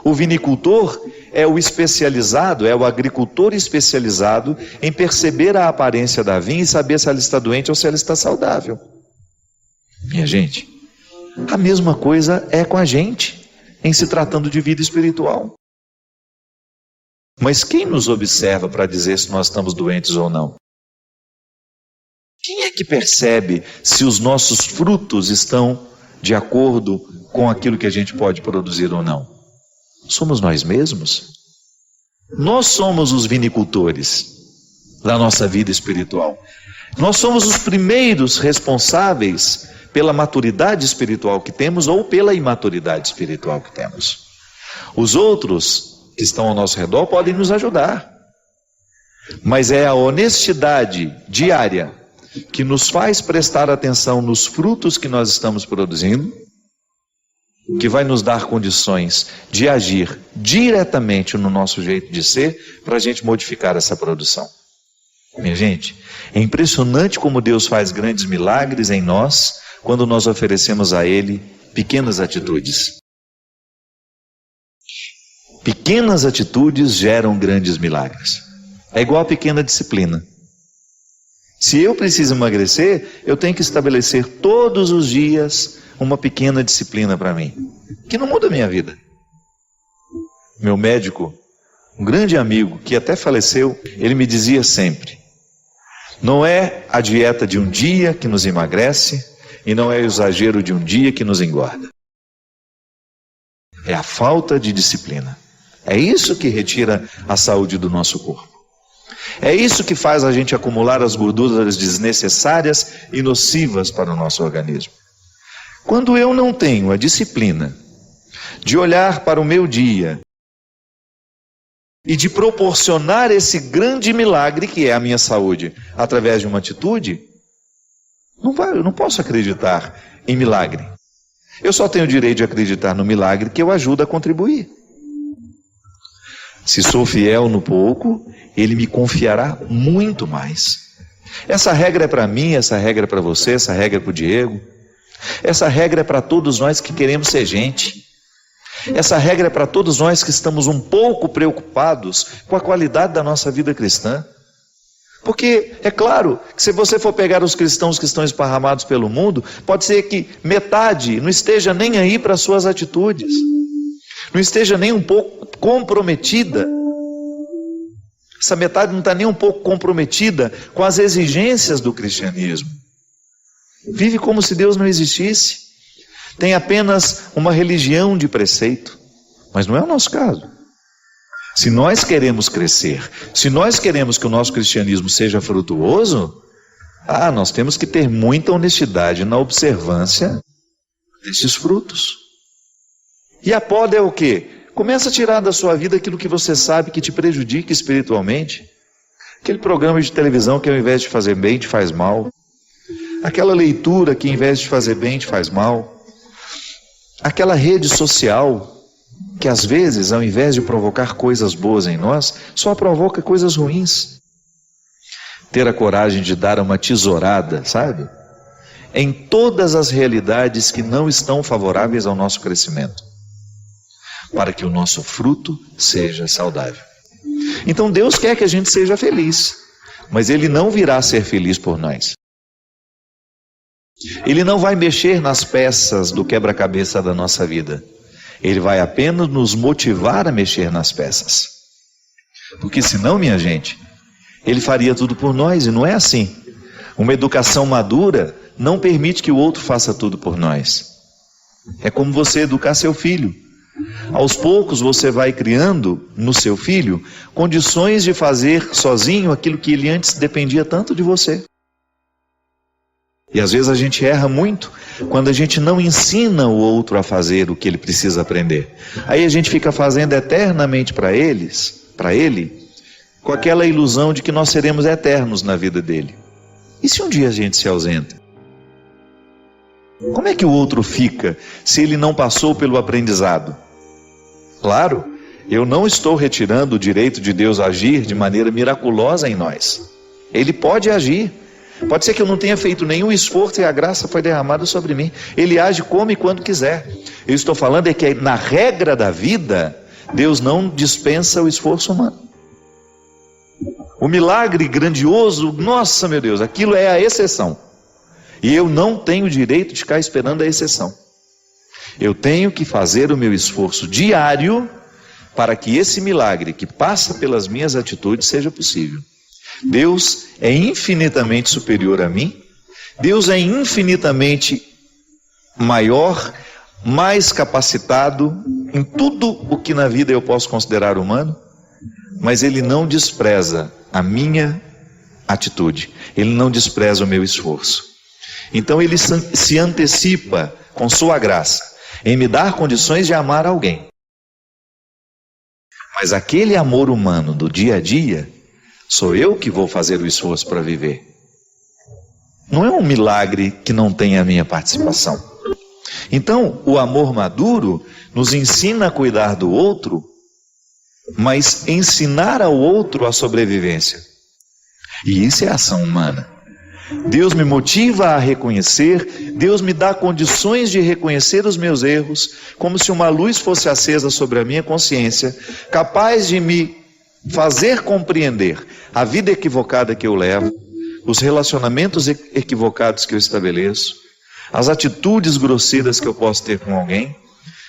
Speaker 1: O vinicultor é o especializado, é o agricultor especializado em perceber a aparência da vinha e saber se ela está doente ou se ela está saudável. Minha gente, a mesma coisa é com a gente, em se tratando de vida espiritual. Mas quem nos observa para dizer se nós estamos doentes ou não? Quem é que percebe se os nossos frutos estão de acordo com aquilo que a gente pode produzir ou não? Somos nós mesmos. Nós somos os vinicultores da nossa vida espiritual. Nós somos os primeiros responsáveis pela maturidade espiritual que temos ou pela imaturidade espiritual que temos. Os outros que estão ao nosso redor podem nos ajudar, mas é a honestidade diária que nos faz prestar atenção nos frutos que nós estamos produzindo, que vai nos dar condições de agir diretamente no nosso jeito de ser, para a gente modificar essa produção. Minha gente, é impressionante como Deus faz grandes milagres em nós, quando nós oferecemos a Ele pequenas atitudes. Pequenas atitudes geram grandes milagres. É igual a pequena disciplina. Se eu preciso emagrecer, eu tenho que estabelecer todos os dias uma pequena disciplina para mim, que não muda a minha vida. Meu médico, um grande amigo, que até faleceu, ele me dizia sempre: não é a dieta de um dia que nos emagrece, e não é o exagero de um dia que nos engorda. É a falta de disciplina. É isso que retira a saúde do nosso corpo. É isso que faz a gente acumular as gorduras desnecessárias e nocivas para o nosso organismo. Quando eu não tenho a disciplina de olhar para o meu dia e de proporcionar esse grande milagre que é a minha saúde através de uma atitude, eu não posso acreditar em milagre. Eu só tenho o direito de acreditar no milagre que eu ajudo a contribuir. Se sou fiel no pouco, Ele me confiará muito mais. Essa regra é para mim, essa regra é para você, essa regra é para o Diego. Essa regra é para todos nós que queremos ser gente. Essa regra é para todos nós que estamos um pouco preocupados com a qualidade da nossa vida cristã. Porque é claro que se você for pegar os cristãos que estão esparramados pelo mundo, pode ser que metade não esteja nem aí para as suas atitudes, não esteja nem um pouco comprometida. Essa metade não está nem um pouco comprometida com as exigências do cristianismo. Vive como se Deus não existisse. Tem apenas uma religião de preceito. Mas não é o nosso caso. Se nós queremos crescer, se nós queremos que o nosso cristianismo seja frutuoso, nós temos que ter muita honestidade na observância desses frutos. E a poda é o quê? Começa a tirar da sua vida aquilo que você sabe que te prejudica espiritualmente. Aquele programa de televisão que ao invés de fazer bem te faz mal. Aquela leitura que ao invés de fazer bem te faz mal. Aquela rede social que às vezes, ao invés de provocar coisas boas em nós, só provoca coisas ruins. Ter a coragem de dar uma tesourada, sabe? Em todas as realidades que não estão favoráveis ao nosso crescimento, para que o nosso fruto seja saudável. Então Deus quer que a gente seja feliz, mas Ele não virá ser feliz por nós. Ele não vai mexer nas peças do quebra-cabeça da nossa vida. Ele vai apenas nos motivar a mexer nas peças. Porque senão, minha gente, Ele faria tudo por nós, e não é assim. Uma educação madura não permite que o outro faça tudo por nós. É como você educar seu filho. Aos poucos você vai criando no seu filho condições de fazer sozinho aquilo que ele antes dependia tanto de você. E às vezes a gente erra muito quando a gente não ensina o outro a fazer o que ele precisa aprender. Aí a gente fica fazendo eternamente para ele, com aquela ilusão de que nós seremos eternos na vida dele. E se um dia a gente se ausenta? Como é que o outro fica se ele não passou pelo aprendizado? Claro, eu não estou retirando o direito de Deus agir de maneira miraculosa em nós. Ele pode agir. Pode ser que eu não tenha feito nenhum esforço e a graça foi derramada sobre mim. Ele age como e quando quiser. Eu estou falando é que na regra da vida, Deus não dispensa o esforço humano. O milagre grandioso, nossa meu Deus, aquilo é a exceção. E eu não tenho direito de ficar esperando a exceção. Eu tenho que fazer o meu esforço diário para que esse milagre que passa pelas minhas atitudes seja possível. Deus é infinitamente superior a mim, Deus é infinitamente maior, mais capacitado em tudo o que na vida eu posso considerar humano, mas Ele não despreza a minha atitude, Ele não despreza o meu esforço. Então Ele se antecipa com sua graça em me dar condições de amar alguém. Mas aquele amor humano do dia a dia, sou eu que vou fazer o esforço para viver. Não é um milagre que não tenha a minha participação. Então, o amor maduro nos ensina a cuidar do outro, mas ensinar ao outro a sobrevivência. E isso é ação humana. Deus me motiva a reconhecer, Deus me dá condições de reconhecer os meus erros, como se uma luz fosse acesa sobre a minha consciência, capaz de me fazer compreender a vida equivocada que eu levo, os relacionamentos equivocados que eu estabeleço, as atitudes grosseiras que eu posso ter com alguém.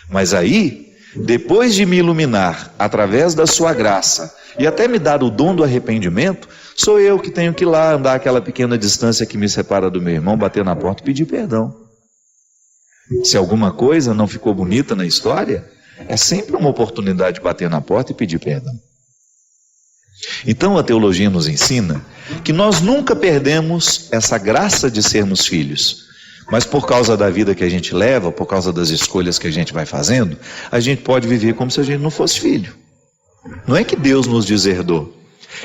Speaker 1: Mas aí, depois de me iluminar através da sua graça e até me dar o dom do arrependimento, sou eu que tenho que ir lá andar aquela pequena distância que me separa do meu irmão, bater na porta e pedir perdão. Se alguma coisa não ficou bonita na história, é sempre uma oportunidade de bater na porta e pedir perdão. Então a teologia nos ensina que nós nunca perdemos essa graça de sermos filhos, mas por causa da vida que a gente leva, por causa das escolhas que a gente vai fazendo, a gente pode viver como se a gente não fosse filho. Não é que Deus nos deserdou,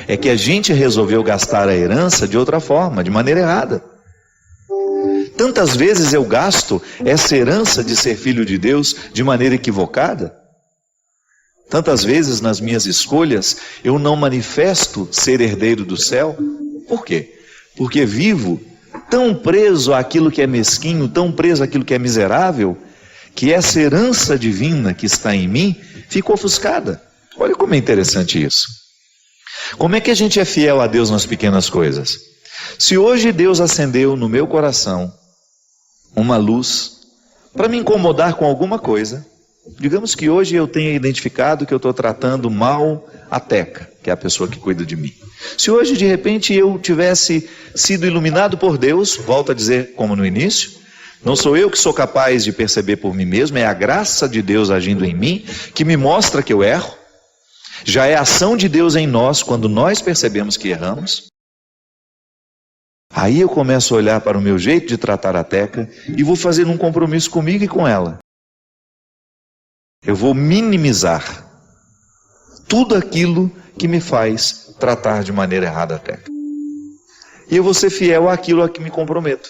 Speaker 1: é que a gente resolveu gastar a herança de outra forma, de maneira errada. Tantas vezes eu gasto essa herança de ser filho de Deus de maneira equivocada. Tantas vezes nas minhas escolhas eu não manifesto ser herdeiro do céu. Por quê? Porque vivo tão preso àquilo que é mesquinho, tão preso àquilo que é miserável, que essa herança divina que está em mim fica ofuscada. Olha como é interessante isso. Como é que a gente é fiel a Deus nas pequenas coisas? Se hoje Deus acendeu no meu coração uma luz para me incomodar com alguma coisa, digamos que hoje eu tenha identificado que eu estou tratando mal a Teca, que é a pessoa que cuida de mim. Se hoje de repente eu tivesse sido iluminado por Deus, volto a dizer como no início, não sou eu que sou capaz de perceber por mim mesmo, é a graça de Deus agindo em mim que me mostra que eu erro. Já é a ação de Deus em nós quando nós percebemos que erramos. Aí eu começo a olhar para o meu jeito de tratar a Teca e vou fazer um compromisso comigo e com ela. Eu vou minimizar tudo aquilo que me faz tratar de maneira errada a Teca. E eu vou ser fiel àquilo a que me comprometo.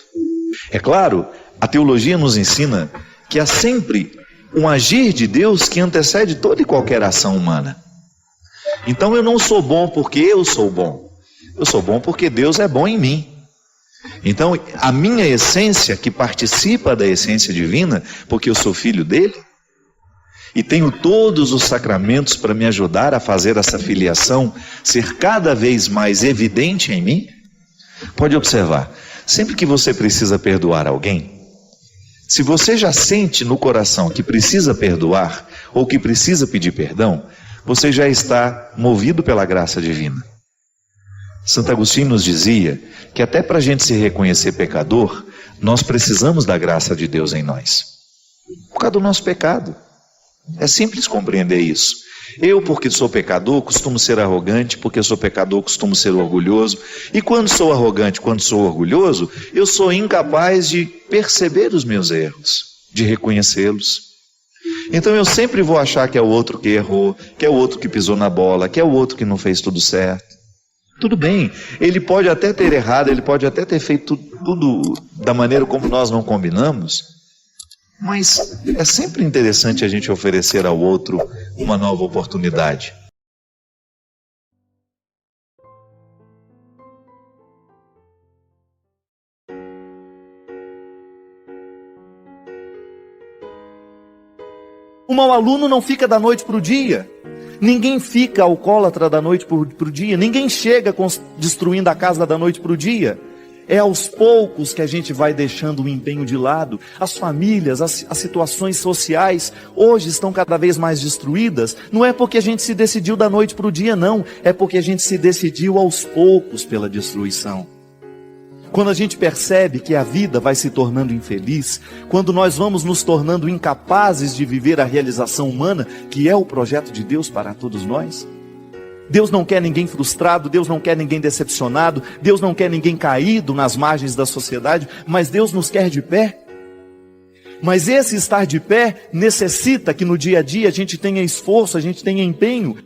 Speaker 1: É claro, a teologia nos ensina que há sempre um agir de Deus que antecede toda e qualquer ação humana. Então eu não sou bom porque eu sou bom. Eu sou bom porque Deus é bom em mim. Então a minha essência, que participa da essência divina, porque eu sou filho dele, e tenho todos os sacramentos para me ajudar a fazer essa filiação ser cada vez mais evidente em mim. Pode observar, sempre que você precisa perdoar alguém, se você já sente no coração que precisa perdoar ou que precisa pedir perdão, você já está movido pela graça divina. Santo Agostinho nos dizia que até para a gente se reconhecer pecador, nós precisamos da graça de Deus em nós. Por causa do nosso pecado. É simples compreender isso. Eu, porque sou pecador, costumo ser arrogante, porque sou pecador, costumo ser orgulhoso. E quando sou arrogante, quando sou orgulhoso, eu sou incapaz de perceber os meus erros, de reconhecê-los. Então eu sempre vou achar que é o outro que errou, que é o outro que pisou na bola, que é o outro que não fez tudo certo. Tudo bem, ele pode até ter errado, ele pode até ter feito tudo da maneira como nós não combinamos, mas é sempre interessante a gente oferecer ao outro uma nova oportunidade.
Speaker 2: O mau aluno não fica da noite para o dia. Ninguém fica alcoólatra da noite para o dia. Ninguém chega destruindo a casa da noite para o dia. É aos poucos que a gente vai deixando o empenho de lado. As famílias, as situações sociais hoje estão cada vez mais destruídas. Não é porque a gente se decidiu da noite para o dia, não. É porque a gente se decidiu aos poucos pela destruição. Quando a gente percebe que a vida vai se tornando infeliz, quando nós vamos nos tornando incapazes de viver a realização humana, que é o projeto de Deus para todos nós. Deus não quer ninguém frustrado, Deus não quer ninguém decepcionado, Deus não quer ninguém caído nas margens da sociedade, mas Deus nos quer de pé. Mas esse estar de pé necessita que no dia a dia a gente tenha esforço, a gente tenha empenho.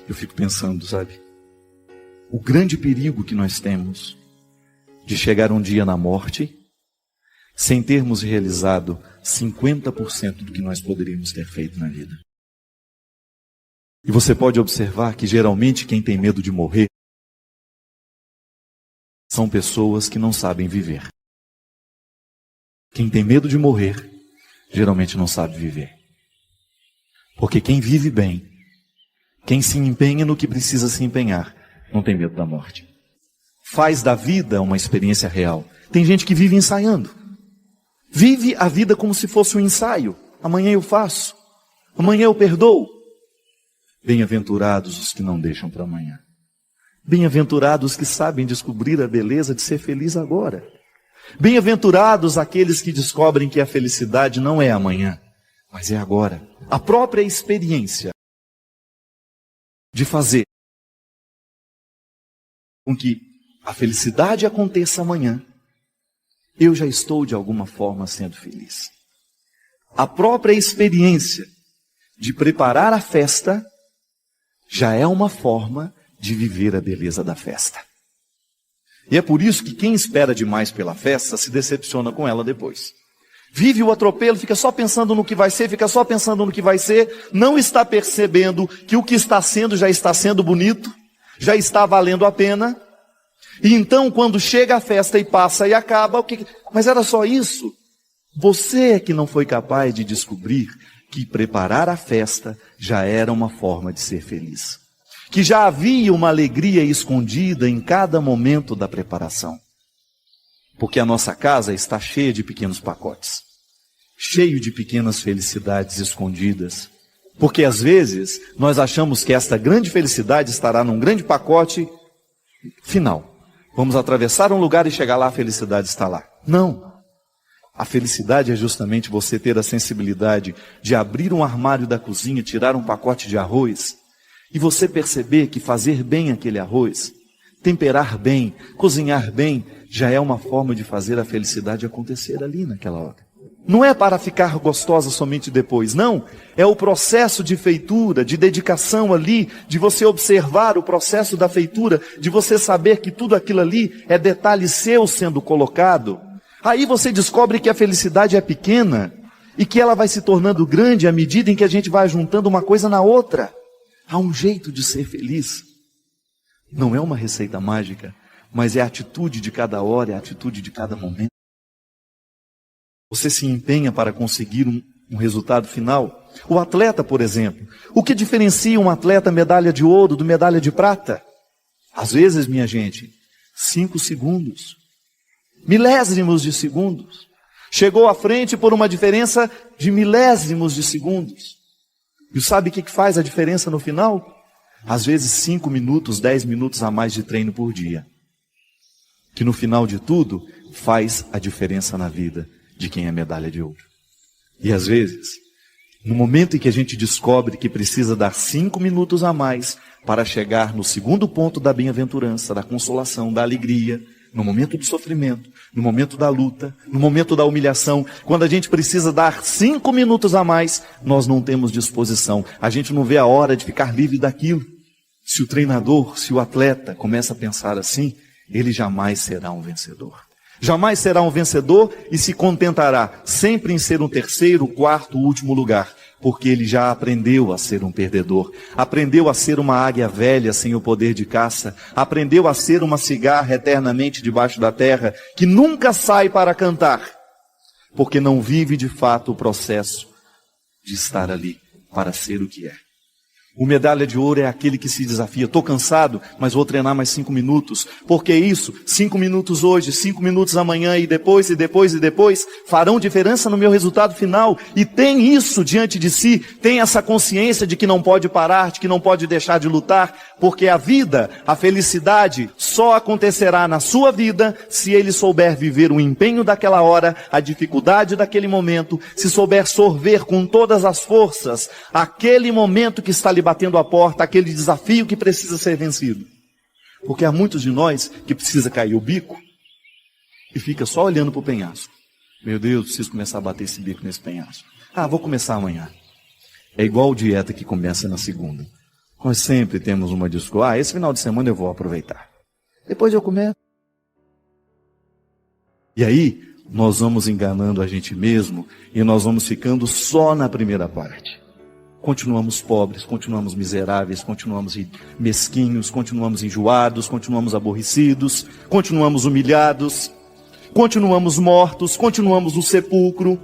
Speaker 2: Eu fico pensando, sabe, o grande perigo que nós temos de chegar um dia na morte sem termos realizado 50% do que nós poderíamos ter feito na vida. E você pode observar que geralmente quem tem medo de morrer são pessoas que não sabem viver. Quem tem medo de morrer geralmente não sabe viver. Porque quem vive bem, quem se empenha no que precisa se empenhar, não tem medo da morte. Faz da vida uma experiência real. Tem gente que vive ensaiando. Vive a vida como se fosse um ensaio. Amanhã eu faço. Amanhã eu perdoo. Bem-aventurados os que não deixam para amanhã. Bem-aventurados os que sabem descobrir a beleza de ser feliz agora. Bem-aventurados aqueles que descobrem que a felicidade não é amanhã, mas é agora. A própria experiência de fazer com que a felicidade aconteça amanhã, eu já estou de alguma forma sendo feliz. A própria experiência de preparar a festa já é uma forma de viver a beleza da festa. E é por isso que quem espera demais pela festa se decepciona com ela depois. Vive o atropelo, fica só pensando no que vai ser, fica só pensando no que vai ser, não está percebendo que o que está sendo já está sendo bonito, já está valendo a pena. E então, quando chega a festa e passa e acaba, mas era só isso? Você é que não foi capaz de descobrir que preparar a festa já era uma forma de ser feliz. que já havia uma alegria escondida em cada momento da preparação. Porque a nossa casa está cheia de pequenos pacotes, cheio de pequenas felicidades escondidas. Porque às vezes nós achamos que esta grande felicidade estará num grande pacote final. Vamos atravessar um lugar e chegar lá, a felicidade está lá. Não. A felicidade é justamente você ter a sensibilidade de abrir um armário da cozinha, tirar um pacote de arroz e você perceber que fazer bem aquele arroz, temperar bem, cozinhar bem, já é uma forma de fazer a felicidade acontecer ali naquela hora. Não é para ficar gostosa somente depois, não. É o processo de feitura, de dedicação ali, de você observar o processo da feitura, de você saber que tudo aquilo ali é detalhe seu sendo colocado. Aí você descobre que a felicidade é pequena e que ela vai se tornando grande à medida em que a gente vai juntando uma coisa na outra. Há um jeito de ser feliz. Não é uma receita mágica, mas é a atitude de cada hora, é a atitude de cada momento. Você se empenha para conseguir um resultado final. O atleta, por exemplo, o que diferencia um atleta medalha de ouro do medalha de prata? Às vezes, minha gente, 5 segundos. Milésimos de segundos. Chegou à frente por uma diferença de milésimos de segundos. E sabe o que faz a diferença no final? Às vezes 5 minutos, 10 minutos a mais de treino por dia. Que no final de tudo, faz a diferença na vida de quem é medalha de ouro. E às vezes, no momento em que a gente descobre que precisa dar 5 minutos a mais para chegar no segundo ponto da bem-aventurança, da consolação, da alegria, no momento do sofrimento, no momento da luta, no momento da humilhação, quando a gente precisa dar 5 minutos a mais, nós não temos disposição. A gente não vê a hora de ficar livre daquilo. Se o treinador, se o atleta começa a pensar assim, ele jamais será um vencedor. Jamais será um vencedor e se contentará sempre em ser um terceiro, quarto, último lugar, porque ele já aprendeu a ser um perdedor, aprendeu a ser uma águia velha sem o poder de caça, aprendeu a ser uma cigarra eternamente debaixo da terra, que nunca sai para cantar, porque não vive de fato o processo de estar ali para ser o que é. O medalha de ouro é aquele que se desafia. Estou cansado, mas vou treinar mais 5 minutos. Por que isso? 5 minutos hoje, 5 minutos amanhã e depois, farão diferença no meu resultado final. E tem isso diante de si, tem essa consciência de que não pode parar, de que não pode deixar de lutar, porque a vida, a felicidade, só acontecerá na sua vida se ele souber viver o empenho daquela hora, a dificuldade daquele momento, se souber sorver com todas as forças aquele momento que está lhe batendo a porta, aquele desafio que precisa ser vencido. Porque há muitos de nós que precisa cair o bico e fica só olhando para o penhasco. Meu Deus, preciso começar a bater esse bico nesse penhasco. Vou começar amanhã. É igual dieta que começa na segunda. Nós sempre temos uma desculpa. Esse final de semana eu vou aproveitar. Depois eu começo. E aí, nós vamos enganando a gente mesmo e nós vamos ficando só na primeira parte. Continuamos pobres, continuamos miseráveis, continuamos mesquinhos, continuamos enjoados, continuamos aborrecidos, continuamos humilhados, continuamos mortos, continuamos no sepulcro,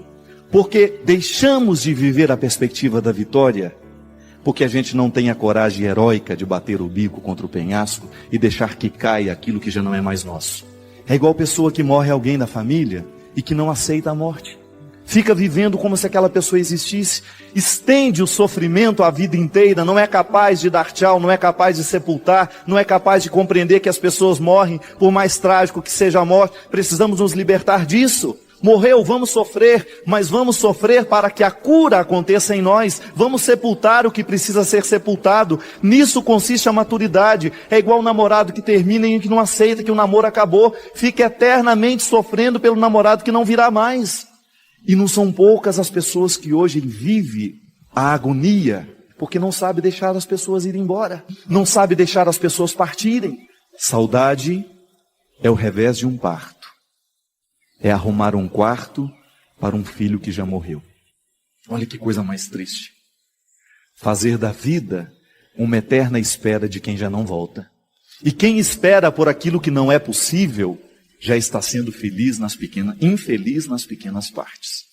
Speaker 2: porque deixamos de viver a perspectiva da vitória, porque a gente não tem a coragem heróica de bater o bico contra o penhasco e deixar que caia aquilo que já não é mais nosso. É igual pessoa que morre alguém da família e que não aceita a morte. Fica vivendo como se aquela pessoa existisse, estende o sofrimento a vida inteira, não é capaz de dar tchau, não é capaz de sepultar, não é capaz de compreender que as pessoas morrem, por mais trágico que seja a morte. Precisamos nos libertar disso. Morreu, vamos sofrer, mas vamos sofrer para que a cura aconteça em nós. Vamos sepultar o que precisa ser sepultado. Nisso consiste a maturidade. É igual o namorado que termina e que não aceita que o namoro acabou, fica eternamente sofrendo pelo namorado que não virá mais. E não são poucas as pessoas que hoje vivem a agonia, porque não sabe deixar as pessoas irem embora, não sabe deixar as pessoas partirem. Saudade é o revés de um parto. É arrumar um quarto para um filho que já morreu. Olha que coisa mais triste. Fazer da vida uma eterna espera de quem já não volta. E quem espera por aquilo que não é possível, já está sendo infeliz nas pequenas partes.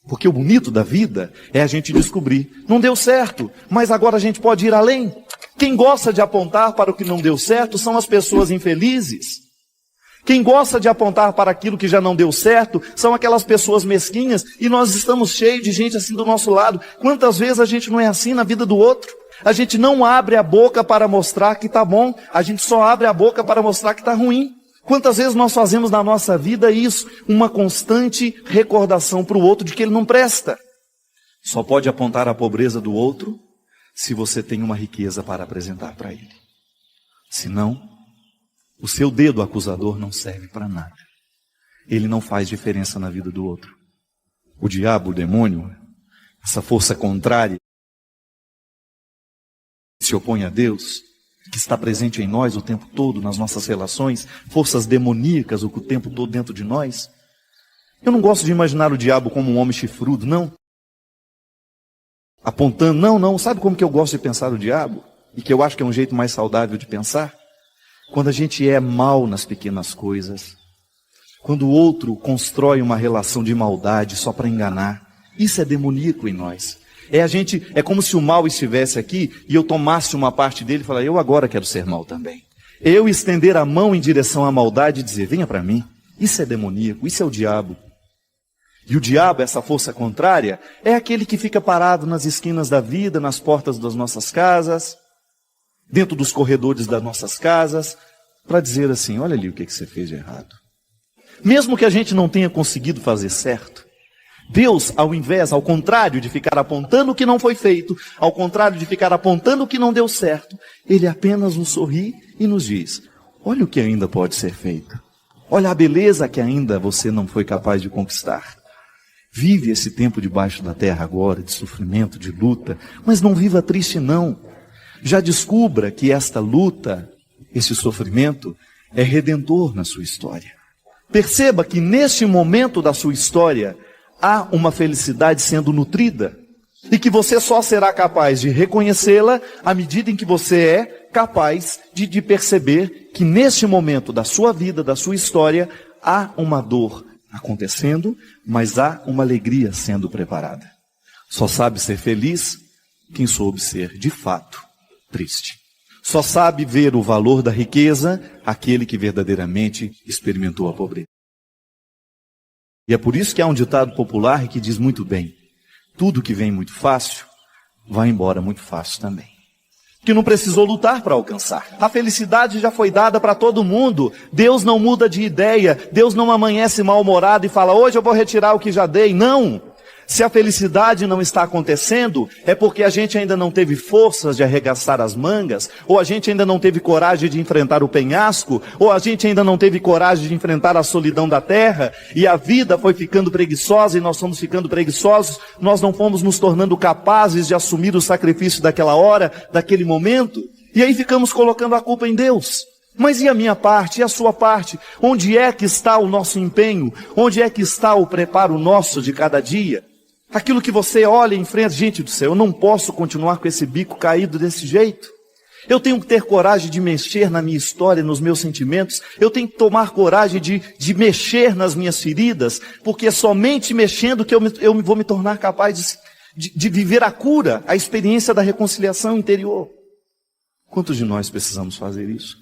Speaker 2: Porque o bonito da vida é a gente descobrir, não deu certo, mas agora a gente pode ir além. Quem gosta de apontar para o que não deu certo são as pessoas infelizes. Quem gosta de apontar para aquilo que já não deu certo são aquelas pessoas mesquinhas, e nós estamos cheios de gente assim do nosso lado. Quantas vezes a gente não é assim na vida do outro? A gente não abre a boca para mostrar que está bom, a gente só abre a boca para mostrar que está ruim. Quantas vezes nós fazemos na nossa vida isso, uma constante recordação para o outro de que ele não presta. Só pode apontar a pobreza do outro se você tem uma riqueza para apresentar para ele. Senão, o seu dedo acusador não serve para nada. Ele não faz diferença na vida do outro. O diabo, o demônio, essa força contrária, que se opõe a Deus, que está presente em nós o tempo todo, nas nossas relações, forças demoníacas o tempo todo dentro de nós. Eu não gosto de imaginar o diabo como um homem chifrudo, não. Apontando, não. Sabe como que eu gosto de pensar o diabo? E que eu acho que é um jeito mais saudável de pensar? Quando a gente é mal nas pequenas coisas. Quando o outro constrói uma relação de maldade só para enganar. Isso é demoníaco em nós. É como se o mal estivesse aqui e eu tomasse uma parte dele e falar, eu agora quero ser mal também. Eu estender a mão em direção à maldade e dizer, venha para mim. Isso é demoníaco, isso é o diabo. E o diabo, essa força contrária, é aquele que fica parado nas esquinas da vida, nas portas das nossas casas, dentro dos corredores das nossas casas, para dizer assim, olha ali o que você fez de errado. Mesmo que a gente não tenha conseguido fazer certo, Deus, ao contrário de ficar apontando o que não foi feito, ao contrário de ficar apontando o que não deu certo, Ele apenas nos sorri e nos diz, olha o que ainda pode ser feito. Olha a beleza que ainda você não foi capaz de conquistar. Vive esse tempo debaixo da terra agora, de sofrimento, de luta, mas não viva triste não. Já descubra que esta luta, esse sofrimento, é redentor na sua história. Perceba que neste momento da sua história, há uma felicidade sendo nutrida, e que você só será capaz de reconhecê-la à medida em que você é capaz de perceber que neste momento da sua vida, da sua história, há uma dor acontecendo, mas há uma alegria sendo preparada. Só sabe ser feliz quem soube ser, de fato, triste. Só sabe ver o valor da riqueza aquele que verdadeiramente experimentou a pobreza. E é por isso que há um ditado popular que diz muito bem, tudo que vem muito fácil, vai embora muito fácil também. Que não precisou lutar para alcançar. A felicidade já foi dada para todo mundo. Deus não muda de ideia, Deus não amanhece mal-humorado e fala, hoje eu vou retirar o que já dei. Não! Se a felicidade não está acontecendo, é porque a gente ainda não teve forças de arregaçar as mangas, ou a gente ainda não teve coragem de enfrentar o penhasco, ou a gente ainda não teve coragem de enfrentar a solidão da terra, e a vida foi ficando preguiçosa e nós fomos ficando preguiçosos, nós não fomos nos tornando capazes de assumir o sacrifício daquela hora, daquele momento, e aí ficamos colocando a culpa em Deus. Mas e a minha parte, e a sua parte? Onde é que está o nosso empenho? Onde é que está o preparo nosso de cada dia? Aquilo que você olha e enfrenta, gente do céu, eu não posso continuar com esse bico caído desse jeito. Eu tenho que ter coragem de mexer na minha história, nos meus sentimentos. Eu tenho que tomar coragem de mexer nas minhas feridas, porque é somente mexendo que eu vou me tornar capaz de viver a cura, a experiência da reconciliação interior. Quantos de nós precisamos fazer isso?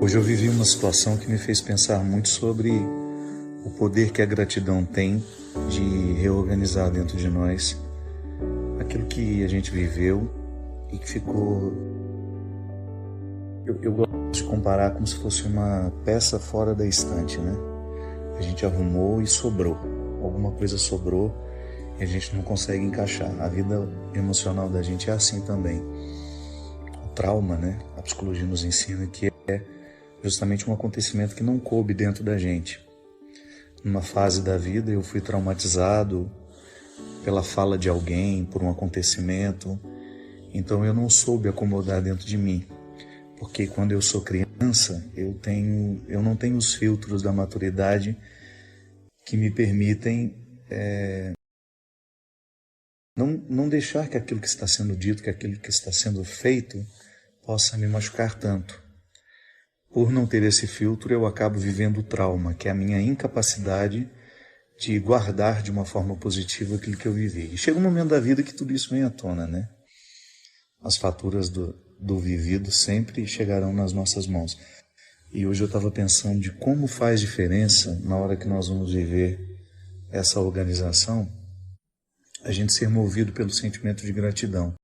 Speaker 3: Hoje eu vivi uma situação que me fez pensar muito sobre o poder que a gratidão tem de reorganizar dentro de nós aquilo que a gente viveu e que ficou... Eu gosto de comparar como se fosse uma peça fora da estante, né? A gente arrumou e sobrou. Alguma coisa sobrou e a gente não consegue encaixar. A vida emocional da gente é assim também. O trauma, né? A psicologia nos ensina que é justamente um acontecimento que não coube dentro da gente. Numa fase da vida eu fui traumatizado pela fala de alguém, por um acontecimento, então eu não soube acomodar dentro de mim, porque quando eu sou criança eu não tenho os filtros da maturidade que me permitem não deixar que aquilo que está sendo dito, que aquilo que está sendo feito, possa me machucar tanto. Por não ter esse filtro, eu acabo vivendo o trauma, que é a minha incapacidade de guardar de uma forma positiva aquilo que eu vivi. E chega um momento da vida que tudo isso vem à tona, né? As faturas do vivido sempre chegarão nas nossas mãos. E hoje eu estava pensando de como faz diferença, na hora que nós vamos viver essa organização, a gente ser movido pelo sentimento de gratidão.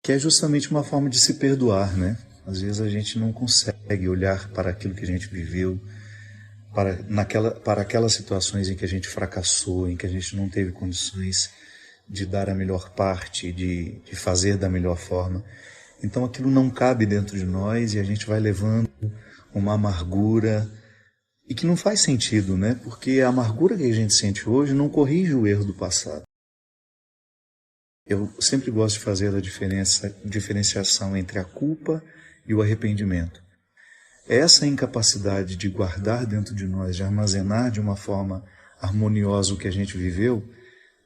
Speaker 3: Que é justamente uma forma de se perdoar, né? Às vezes a gente não consegue olhar para aquilo que a gente viveu, para aquelas situações em que a gente fracassou, em que a gente não teve condições de dar a melhor parte, de fazer da melhor forma. Então aquilo não cabe dentro de nós e a gente vai levando uma amargura e que não faz sentido, né? Porque a amargura que a gente sente hoje não corrige o erro do passado. Eu sempre gosto de fazer a diferenciação entre a culpa e o arrependimento. Essa incapacidade de guardar dentro de nós, de armazenar de uma forma harmoniosa o que a gente viveu,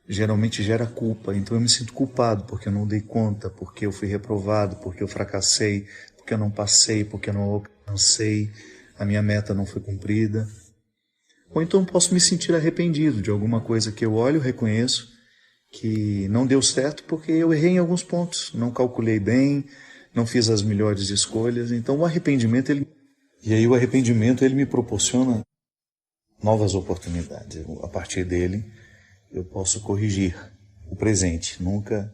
Speaker 3: geralmente gera culpa. Então eu me sinto culpado porque eu não dei conta, porque eu fui reprovado, porque eu fracassei, porque eu não passei, porque eu não alcancei, a minha meta não foi cumprida. Ou então posso me sentir arrependido de alguma coisa que eu olho, reconheço que não deu certo porque eu errei em alguns pontos, não calculei bem, não fiz as melhores escolhas. Então o arrependimento, o arrependimento me proporciona novas oportunidades. A partir dele eu posso corrigir o presente. Nunca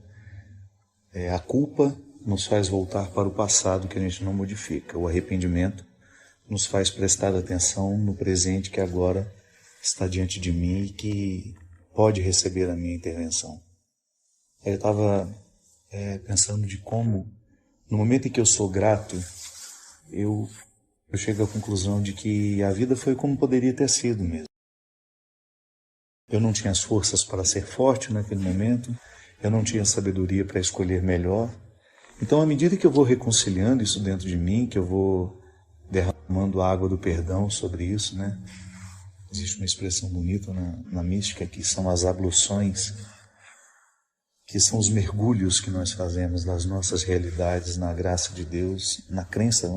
Speaker 3: a culpa nos faz voltar para o passado que a gente não modifica. O arrependimento nos faz prestar atenção no presente que agora está diante de mim e que pode receber a minha intervenção. Eu estava pensando de como, no momento em que eu sou grato, eu chego à conclusão de que a vida foi como poderia ter sido mesmo. Eu não tinha as forças para ser forte naquele momento, eu não tinha sabedoria para escolher melhor. Então, à medida que eu vou reconciliando isso dentro de mim, que eu vou derramando a água do perdão sobre isso, né? Existe uma expressão bonita na mística que são as abluções, que são os mergulhos que nós fazemos das nossas realidades na graça de Deus, na crença,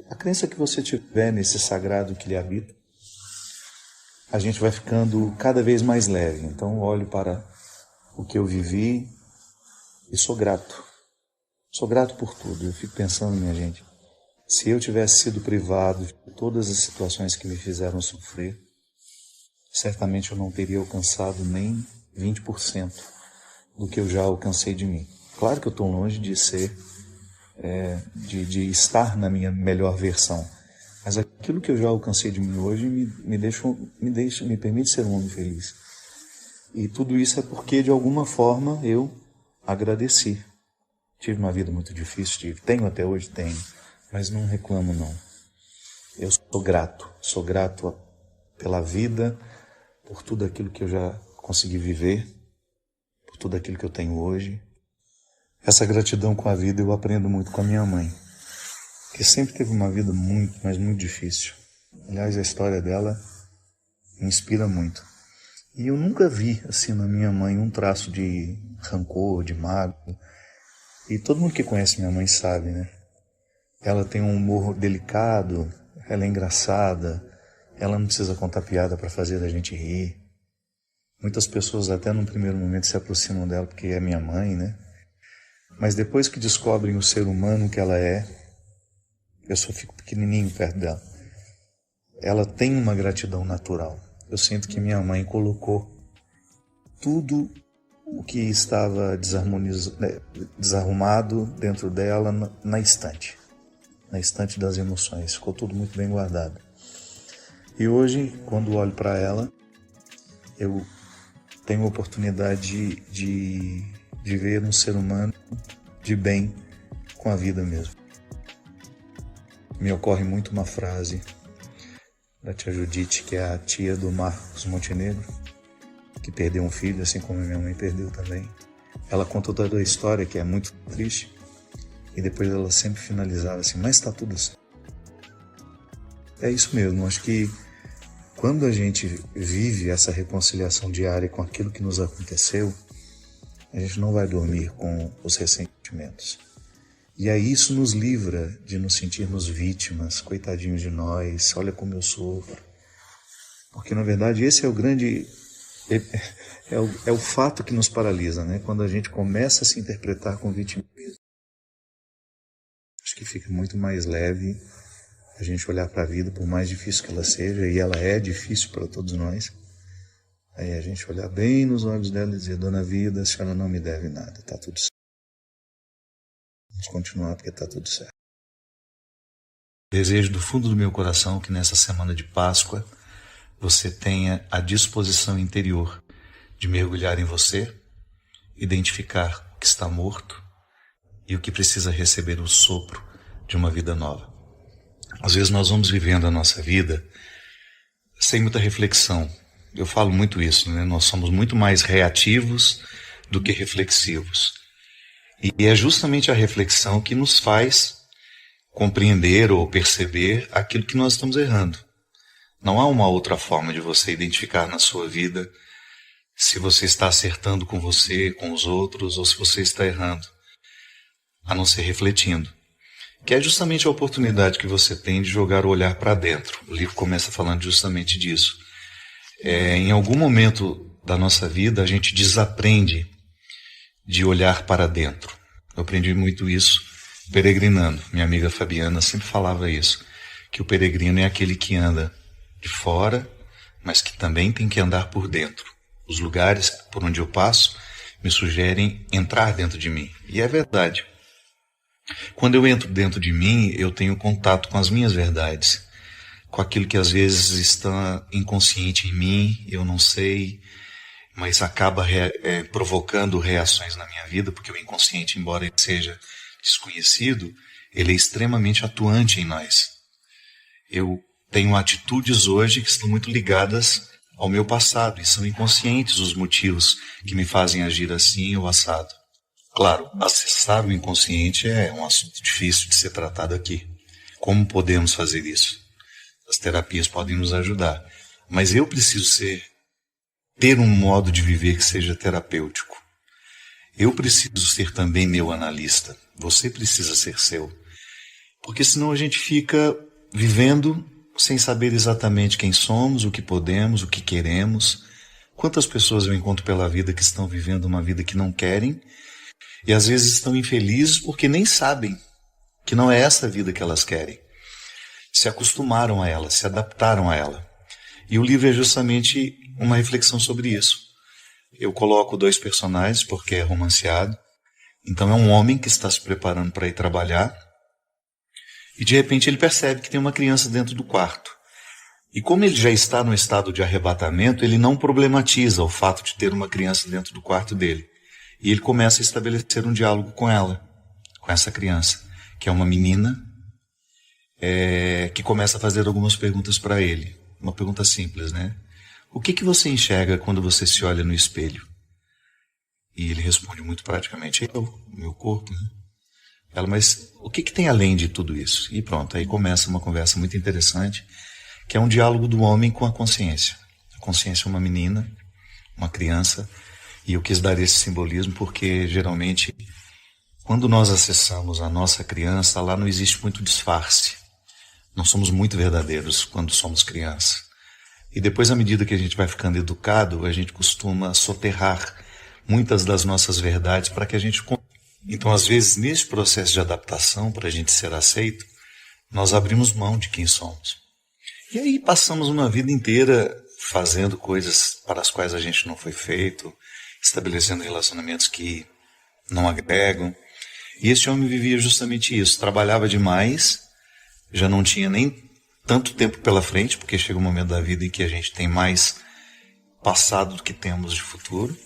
Speaker 3: a crença que você tiver nesse sagrado que lhe habita. A gente vai ficando cada vez mais leve. Então eu olho para o que eu vivi e sou grato. Sou grato por tudo. Eu fico pensando, minha gente, se eu tivesse sido privado de todas as situações que me fizeram sofrer, certamente eu não teria alcançado nem 20% do que eu já alcancei de mim. Claro que eu estou longe de ser, de estar na minha melhor versão. Mas aquilo que eu já alcancei de mim hoje me permite ser um homem feliz. E tudo isso é porque, de alguma forma, eu agradeci. Tive uma vida muito difícil, tenho até hoje, tenho, mas não reclamo não. Eu sou grato pela vida, por tudo aquilo que eu já consegui viver, por tudo aquilo que eu tenho hoje. Essa gratidão com a vida eu aprendo muito com a minha mãe, que sempre teve uma vida muito, mas muito difícil. Aliás, a história dela me inspira muito. E eu nunca vi, assim, na minha mãe um traço de rancor, de mágoa. E todo mundo que conhece minha mãe sabe, né? Ela tem um humor delicado, ela é engraçada, ela não precisa contar piada para fazer a gente rir. Muitas pessoas até num primeiro momento se aproximam dela porque é minha mãe, né? Mas depois que descobrem o ser humano que ela é, eu só fico pequenininho perto dela. Ela tem uma gratidão natural. Eu sinto que minha mãe colocou tudo o que estava desarrumado dentro dela na estante das emoções. Ficou tudo muito bem guardado. E hoje, quando olho para ela, eu tenho a oportunidade de ver um ser humano de bem com a vida mesmo. Me ocorre muito uma frase da tia Judite, que é a tia do Marcos Montenegro, que perdeu um filho, assim como minha mãe perdeu também. Ela contou toda a história, que é muito triste, e depois ela sempre finalizava assim, mas está tudo certo. É isso mesmo, acho que quando a gente vive essa reconciliação diária com aquilo que nos aconteceu, a gente não vai dormir com os ressentimentos. E aí isso nos livra de nos sentirmos vítimas, coitadinhos de nós, olha como eu sofro. Porque na verdade esse é o grande... É o fato que nos paralisa, né? Quando a gente começa a se interpretar com vitimismo. Acho que fica muito mais leve a gente olhar para a vida, por mais difícil que ela seja, e ela é difícil para todos nós. Aí a gente olhar bem nos olhos dela e dizer: Dona Vida, a senhora não me deve nada, tá tudo certo. Vamos continuar porque tá tudo certo.
Speaker 4: Desejo do fundo do meu coração que nessa semana de Páscoa você tenha a disposição interior de mergulhar em você, identificar o que está morto e o que precisa receber o sopro de uma vida nova. Às vezes nós vamos vivendo a nossa vida sem muita reflexão. Eu falo muito isso, né? Nós somos muito mais reativos do que reflexivos. E é justamente a reflexão que nos faz compreender ou perceber aquilo que nós estamos errando. Não há uma outra forma de você identificar na sua vida se você está acertando com você, com os outros, ou se você está errando, a não ser refletindo. Que é justamente a oportunidade que você tem de jogar o olhar para dentro. O livro começa falando justamente disso. Em algum momento da nossa vida, a gente desaprende de olhar para dentro. Eu aprendi muito isso peregrinando. Minha amiga Fabiana sempre falava isso, que o peregrino é aquele que anda de fora, mas que também tem que andar por dentro. Os lugares por onde eu passo me sugerem entrar dentro de mim. E é verdade. Quando eu entro dentro de mim, eu tenho contato com as minhas verdades, com aquilo que às vezes está inconsciente em mim, eu não sei, mas acaba provocando reações na minha vida, porque o inconsciente, embora ele seja desconhecido, ele é extremamente atuante em nós. Eu tenho atitudes hoje que estão muito ligadas ao meu passado, e são inconscientes os motivos que me fazem agir assim ou assado. Claro, acessar o inconsciente é um assunto difícil de ser tratado aqui. Como podemos fazer isso? As terapias podem nos ajudar, mas eu preciso ter um modo de viver que seja terapêutico. Eu preciso ser também meu analista. Você precisa ser seu. Porque senão a gente fica vivendo sem saber exatamente quem somos, o que podemos, o que queremos. Quantas pessoas eu encontro pela vida que estão vivendo uma vida que não querem e às vezes estão infelizes porque nem sabem que não é essa a vida que elas querem. Se acostumaram a ela, se adaptaram a ela. E o livro é justamente uma reflexão sobre isso. Eu coloco 2 personagens porque é romanceado. Então é um homem que está se preparando para ir trabalhar e de repente ele percebe que tem uma criança dentro do quarto. E como ele já está no estado de arrebatamento, ele não problematiza o fato de ter uma criança dentro do quarto dele. E ele começa a estabelecer um diálogo com ela, com essa criança, que é uma menina, que começa a fazer algumas perguntas para ele. Uma pergunta simples, né? O que você enxerga quando você se olha no espelho? E ele responde muito praticamente: meu corpo, né? Ela, mas o que tem além de tudo isso? E pronto, aí começa uma conversa muito interessante, que é um diálogo do homem com a consciência. A consciência é uma menina, uma criança, e eu quis dar esse simbolismo porque geralmente, quando nós acessamos a nossa criança, lá não existe muito disfarce. Nós somos muito verdadeiros quando somos criança. E depois, à medida que a gente vai ficando educado, a gente costuma soterrar muitas das nossas verdades para que a gente... Então, às vezes, nesse processo de adaptação, para a gente ser aceito, nós abrimos mão de quem somos. E aí passamos uma vida inteira fazendo coisas para as quais a gente não foi feito, estabelecendo relacionamentos que não agregam. E esse homem vivia justamente isso, trabalhava demais, já não tinha nem tanto tempo pela frente, porque chega um momento da vida em que a gente tem mais passado do que temos de futuro.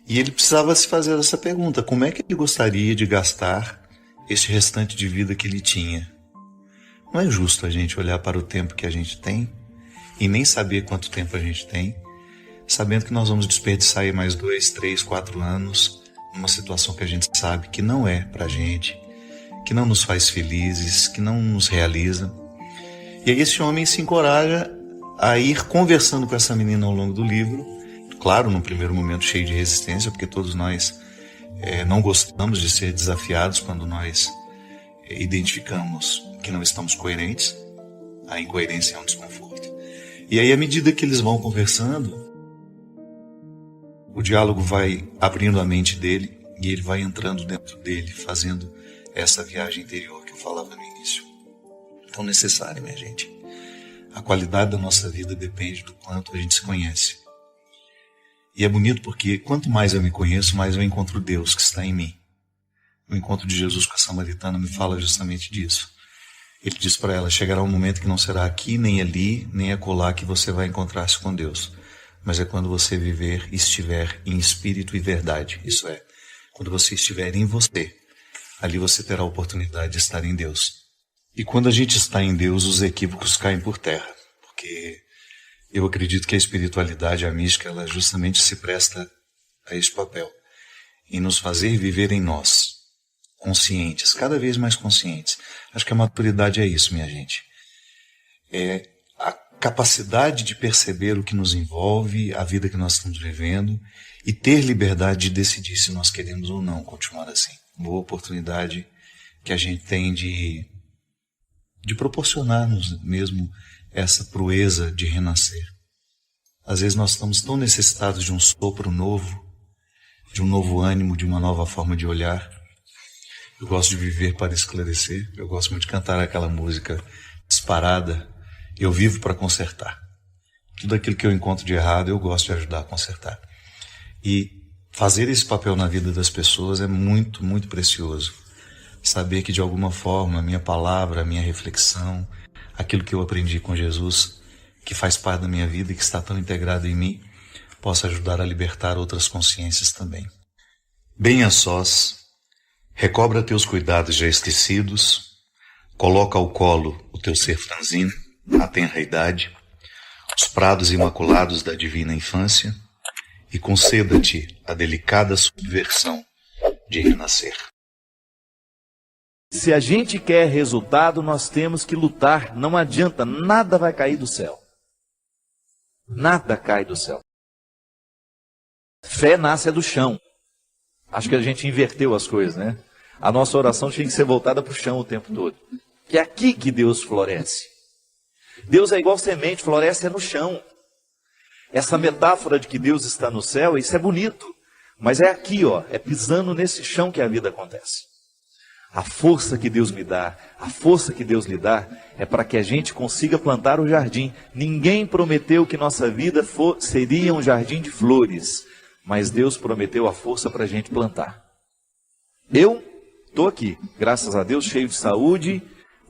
Speaker 4: E ele precisava se fazer essa pergunta: como é que ele gostaria de gastar esse restante de vida que ele tinha? Não é justo a gente olhar para o tempo que a gente tem e nem saber quanto tempo a gente tem, sabendo que nós vamos desperdiçar aí mais 2, 3, 4 anos numa situação que a gente sabe que não é pra gente, que não nos faz felizes, que não nos realiza. E aí esse homem se encoraja a ir conversando com essa menina ao longo do livro. Claro, num primeiro momento cheio de resistência, porque todos nós não gostamos de ser desafiados quando nós identificamos que não estamos coerentes. A incoerência é um desconforto. E aí, à medida que eles vão conversando, o diálogo vai abrindo a mente dele e ele vai entrando dentro dele, fazendo essa viagem interior que eu falava no início. Tão necessária, minha gente. A qualidade da nossa vida depende do quanto a gente se conhece. E é bonito porque quanto mais eu me conheço, mais eu encontro Deus que está em mim. O encontro de Jesus com a samaritana me fala justamente disso. Ele diz para ela: chegará um momento que não será aqui, nem ali, nem acolá que você vai encontrar-se com Deus. Mas é quando você viver e estiver em espírito e verdade. Isso é, quando você estiver em você, ali você terá a oportunidade de estar em Deus. E quando a gente está em Deus, os equívocos caem por terra. Porque eu acredito que a espiritualidade, a mística, ela justamente se presta a esse papel. Em nos fazer viver em nós, conscientes, cada vez mais conscientes. Acho que a maturidade é isso, minha gente. É a capacidade de perceber o que nos envolve, a vida que nós estamos vivendo e ter liberdade de decidir se nós queremos ou não continuar assim. Boa oportunidade que a gente tem de proporcionar-nos mesmo essa proeza de renascer. Às vezes nós estamos tão necessitados de um sopro novo, de um novo ânimo, de uma nova forma de olhar. Eu gosto de viver para esclarecer, eu gosto muito de cantar aquela música disparada, eu vivo para consertar. Tudo aquilo que eu encontro de errado, eu gosto de ajudar a consertar. E fazer esse papel na vida das pessoas é muito, muito precioso. Saber que de alguma forma a minha palavra, a minha reflexão, aquilo que eu aprendi com Jesus, que faz parte da minha vida e que está tão integrado em mim, possa ajudar a libertar outras consciências também. Bem a sós, recobra teus cuidados já esquecidos, coloca ao colo o teu ser franzino, a tenra idade, os prados imaculados da divina infância, e conceda-te a delicada subversão de renascer.
Speaker 2: Se a gente quer resultado, nós temos que lutar. Não adianta, nada vai cair do céu. Nada cai do céu. Fé nasce do chão. Acho que a gente inverteu as coisas, né? A nossa oração tinha que ser voltada para o chão o tempo todo. Que é aqui que Deus floresce. Deus é igual semente, floresce no chão. Essa metáfora de que Deus está no céu, isso é bonito. Mas é aqui, ó, é pisando nesse chão que a vida acontece. A força que Deus me dá, a força que Deus lhe dá, é para que a gente consiga plantar o jardim. Ninguém prometeu que nossa vida seria um jardim de flores, mas Deus prometeu a força para a gente plantar. Eu estou aqui, graças a Deus, cheio de saúde,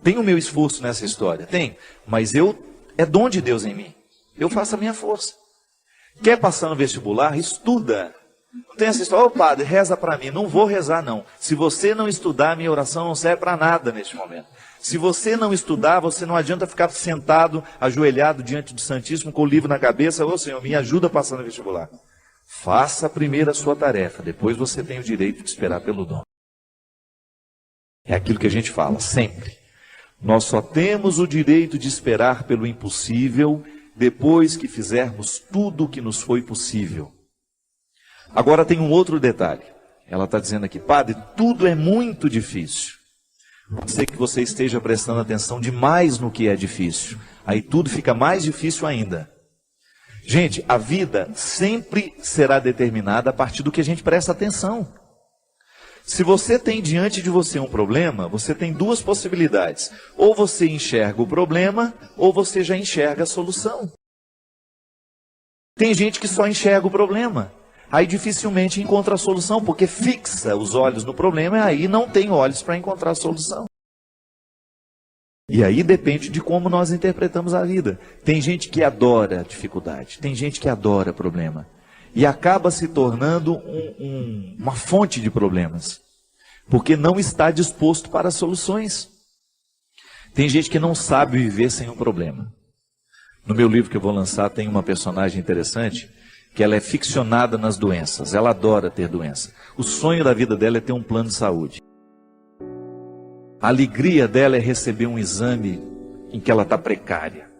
Speaker 2: tenho o meu esforço nessa história, tem, mas é dom de Deus em mim. Eu faço a minha força. Quer passar no vestibular? Estuda. Não tem essa história: ô padre, reza para mim. Não vou rezar, não. Se você não estudar, minha oração não serve para nada neste momento. Se você não estudar, você não adianta ficar sentado, ajoelhado diante do Santíssimo, com o livro na cabeça: ô Senhor, me ajuda a passar no vestibular. Faça primeiro a sua tarefa, depois você tem o direito de esperar pelo dom. É aquilo que a gente fala sempre. Nós só temos o direito de esperar pelo impossível depois que fizermos tudo o que nos foi possível. Agora tem um outro detalhe. Ela está dizendo aqui: padre, tudo é muito difícil. Pode ser que você esteja prestando atenção demais no que é difícil. Aí tudo fica mais difícil ainda. Gente, a vida sempre será determinada a partir do que a gente presta atenção. Se você tem diante de você um problema, você tem duas possibilidades. Ou você enxerga o problema, ou você já enxerga a solução. Tem gente que só enxerga o problema. Aí dificilmente encontra a solução, porque fixa os olhos no problema e aí não tem olhos para encontrar a solução. E aí depende de como nós interpretamos a vida. Tem gente que adora dificuldade, tem gente que adora problema. E acaba se tornando uma fonte de problemas, porque não está disposto para soluções. Tem gente que não sabe viver sem um problema. No meu livro que eu vou lançar tem uma personagem interessante, que ela é ficcionada nas doenças, ela adora ter doença. O sonho da vida dela é ter um plano de saúde. A alegria dela é receber um exame em que ela está precária.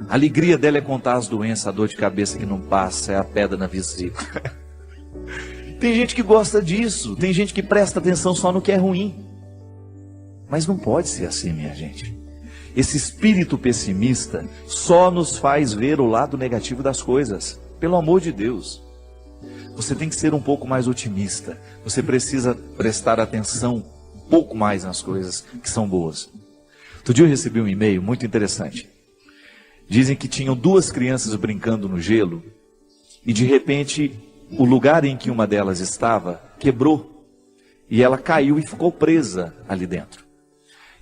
Speaker 2: A alegria dela é contar as doenças, a dor de cabeça que não passa, é a pedra na vesícula. Tem gente que gosta disso, tem gente que presta atenção só no que é ruim. Mas não pode ser assim, minha gente. Esse espírito pessimista só nos faz ver o lado negativo das coisas. Pelo amor de Deus. Você tem que ser um pouco mais otimista. Você precisa prestar atenção um pouco mais nas coisas que são boas. Outro dia eu recebi um e-mail muito interessante. Dizem que tinham 2 crianças brincando no gelo e de repente o lugar em que uma delas estava quebrou e ela caiu e ficou presa ali dentro.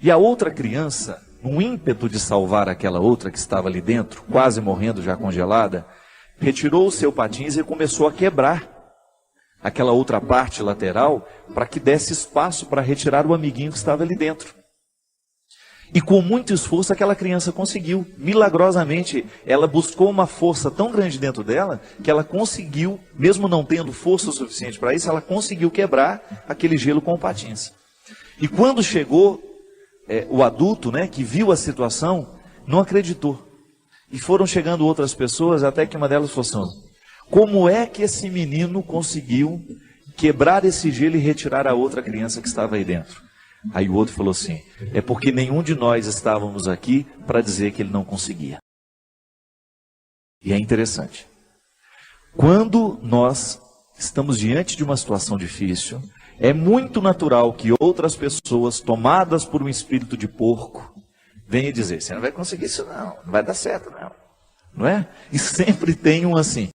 Speaker 2: E a outra criança, num ímpeto de salvar aquela outra que estava ali dentro, quase morrendo já congelada, retirou o seu patins e começou a quebrar aquela outra parte lateral para que desse espaço para retirar o amiguinho que estava ali dentro. E com muito esforço aquela criança conseguiu. Milagrosamente, ela buscou uma força tão grande dentro dela que ela conseguiu, mesmo não tendo força o suficiente para isso, ela conseguiu quebrar aquele gelo com patins. E quando chegou o adulto, que viu a situação, não acreditou. E foram chegando outras pessoas, até que uma delas falou assim: como é que esse menino conseguiu quebrar esse gelo e retirar a outra criança que estava aí dentro? Aí o outro falou assim: é porque nenhum de nós estávamos aqui para dizer que ele não conseguia. E é interessante. Quando nós estamos diante de uma situação difícil, é muito natural que outras pessoas, tomadas por um espírito de porco, venham dizer: você não vai conseguir isso não vai dar certo não é? E sempre tem um assim: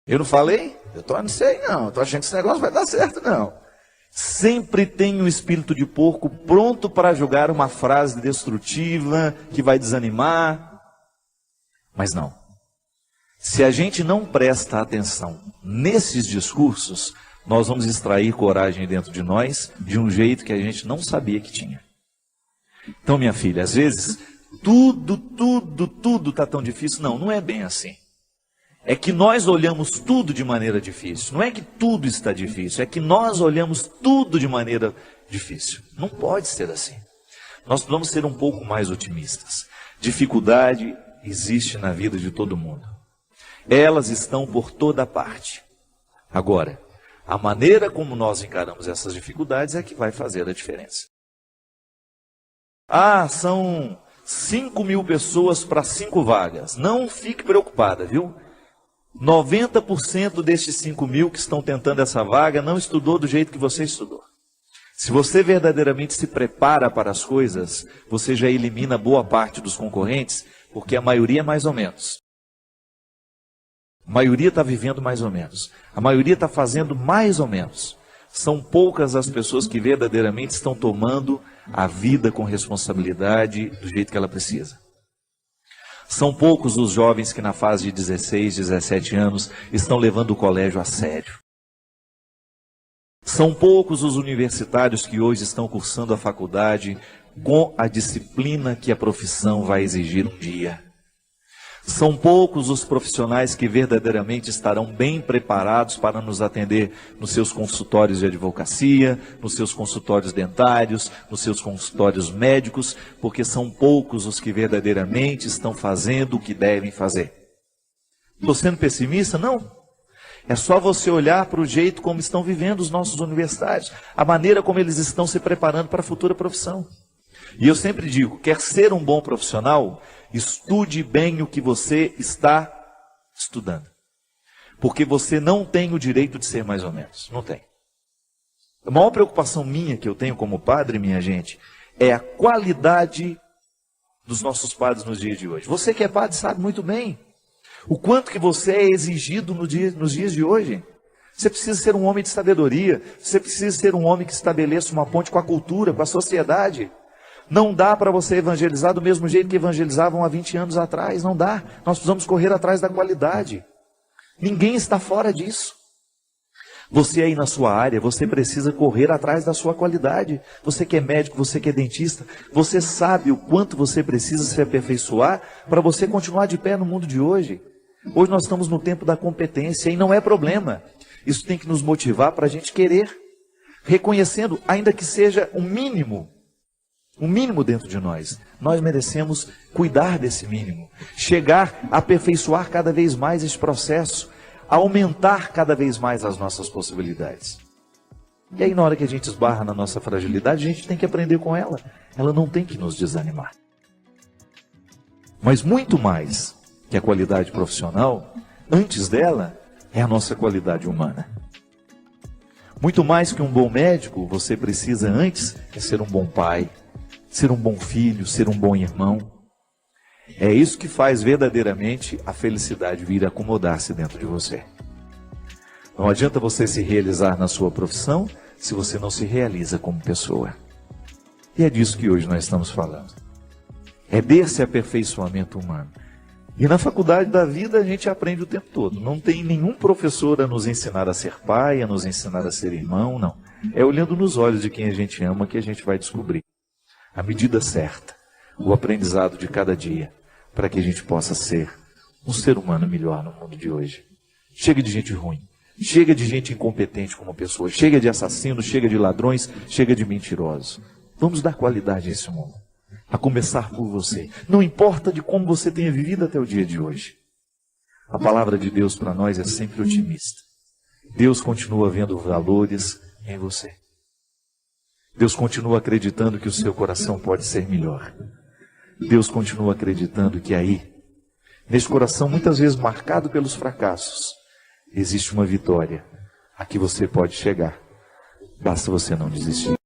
Speaker 2: eu não falei? Não sei não, estou achando que esse negócio vai dar certo não. Sempre tem um espírito de porco pronto para jogar uma frase destrutiva, que vai desanimar. Mas não. Se a gente não presta atenção nesses discursos, nós vamos extrair coragem dentro de nós de um jeito que a gente não sabia que tinha. Então, minha filha, às vezes, tudo está tão difícil. Não é bem assim. É que nós olhamos tudo de maneira difícil. Não é que tudo está difícil, é que nós olhamos tudo de maneira difícil. Não pode ser assim. Nós precisamos ser um pouco mais otimistas. Dificuldade existe na vida de todo mundo. Elas estão por toda parte. Agora, a maneira como nós encaramos essas dificuldades é que vai fazer a diferença. São 5.000 pessoas para 5 vagas. Não fique preocupada, viu? 90% destes 5.000 que estão tentando essa vaga não estudou do jeito que você estudou. Se você verdadeiramente se prepara para as coisas, você já elimina boa parte dos concorrentes, porque a maioria é mais ou menos. A maioria está vivendo mais ou menos. A maioria está fazendo mais ou menos. São poucas as pessoas que verdadeiramente estão tomando a vida com responsabilidade do jeito que ela precisa. São poucos os jovens que na fase de 16, 17 anos estão levando o colégio a sério. São poucos os universitários que hoje estão cursando a faculdade com a disciplina que a profissão vai exigir um dia. São poucos os profissionais que verdadeiramente estarão bem preparados para nos atender nos seus consultórios de advocacia, nos seus consultórios dentários, nos seus consultórios médicos, porque são poucos os que verdadeiramente estão fazendo o que devem fazer. Estou sendo pessimista? Não. É só você olhar para o jeito como estão vivendo os nossos universitários, a maneira como eles estão se preparando para a futura profissão. E eu sempre digo, quer ser um bom profissional, estude bem o que você está estudando. Porque você não tem o direito de ser mais ou menos. Não tem. A maior preocupação minha que eu tenho como padre, minha gente, é a qualidade dos nossos padres nos dias de hoje. Você que é padre sabe muito bem o quanto que você é exigido nos dias de hoje. Você precisa ser um homem de sabedoria. Você precisa ser um homem que estabeleça uma ponte com a cultura, com a sociedade. Não dá para você evangelizar do mesmo jeito que evangelizavam há 20 anos atrás. Não dá. Nós precisamos correr atrás da qualidade. Ninguém está fora disso. Você aí na sua área, você precisa correr atrás da sua qualidade. Você que é médico, você que é dentista, você sabe o quanto você precisa se aperfeiçoar para você continuar de pé no mundo de hoje. Hoje nós estamos no tempo da competência e não é problema. Isso tem que nos motivar para a gente querer, reconhecendo, ainda que seja o mínimo, Um mínimo dentro de nós. Nós merecemos cuidar desse mínimo. Chegar a aperfeiçoar cada vez mais esse processo. Aumentar cada vez mais as nossas possibilidades. E aí, na hora que a gente esbarra na nossa fragilidade, a gente tem que aprender com ela. Ela não tem que nos desanimar. Mas muito mais que a qualidade profissional, antes dela, é a nossa qualidade humana. Muito mais que um bom médico, você precisa antes é ser um bom pai, ser um bom filho, ser um bom irmão. É isso que faz verdadeiramente a felicidade vir acomodar-se dentro de você. Não adianta você se realizar na sua profissão se você não se realiza como pessoa. E é disso que hoje nós estamos falando. É desse aperfeiçoamento humano. E na faculdade da vida a gente aprende o tempo todo. Não tem nenhum professor a nos ensinar a ser pai, a nos ensinar a ser irmão, não. É olhando nos olhos de quem a gente ama que a gente vai descobrir a medida certa, o aprendizado de cada dia, para que a gente possa ser um ser humano melhor no mundo de hoje. Chega de gente ruim, chega de gente incompetente como pessoa, chega de assassinos, chega de ladrões, chega de mentirosos. Vamos dar qualidade a esse mundo. A começar por você. Não importa de como você tenha vivido até o dia de hoje. A palavra de Deus para nós é sempre otimista. Deus continua vendo valores em você. Deus continua acreditando que o seu coração pode ser melhor. Deus continua acreditando que aí, nesse coração muitas vezes marcado pelos fracassos, existe uma vitória a que você pode chegar. Basta você não desistir.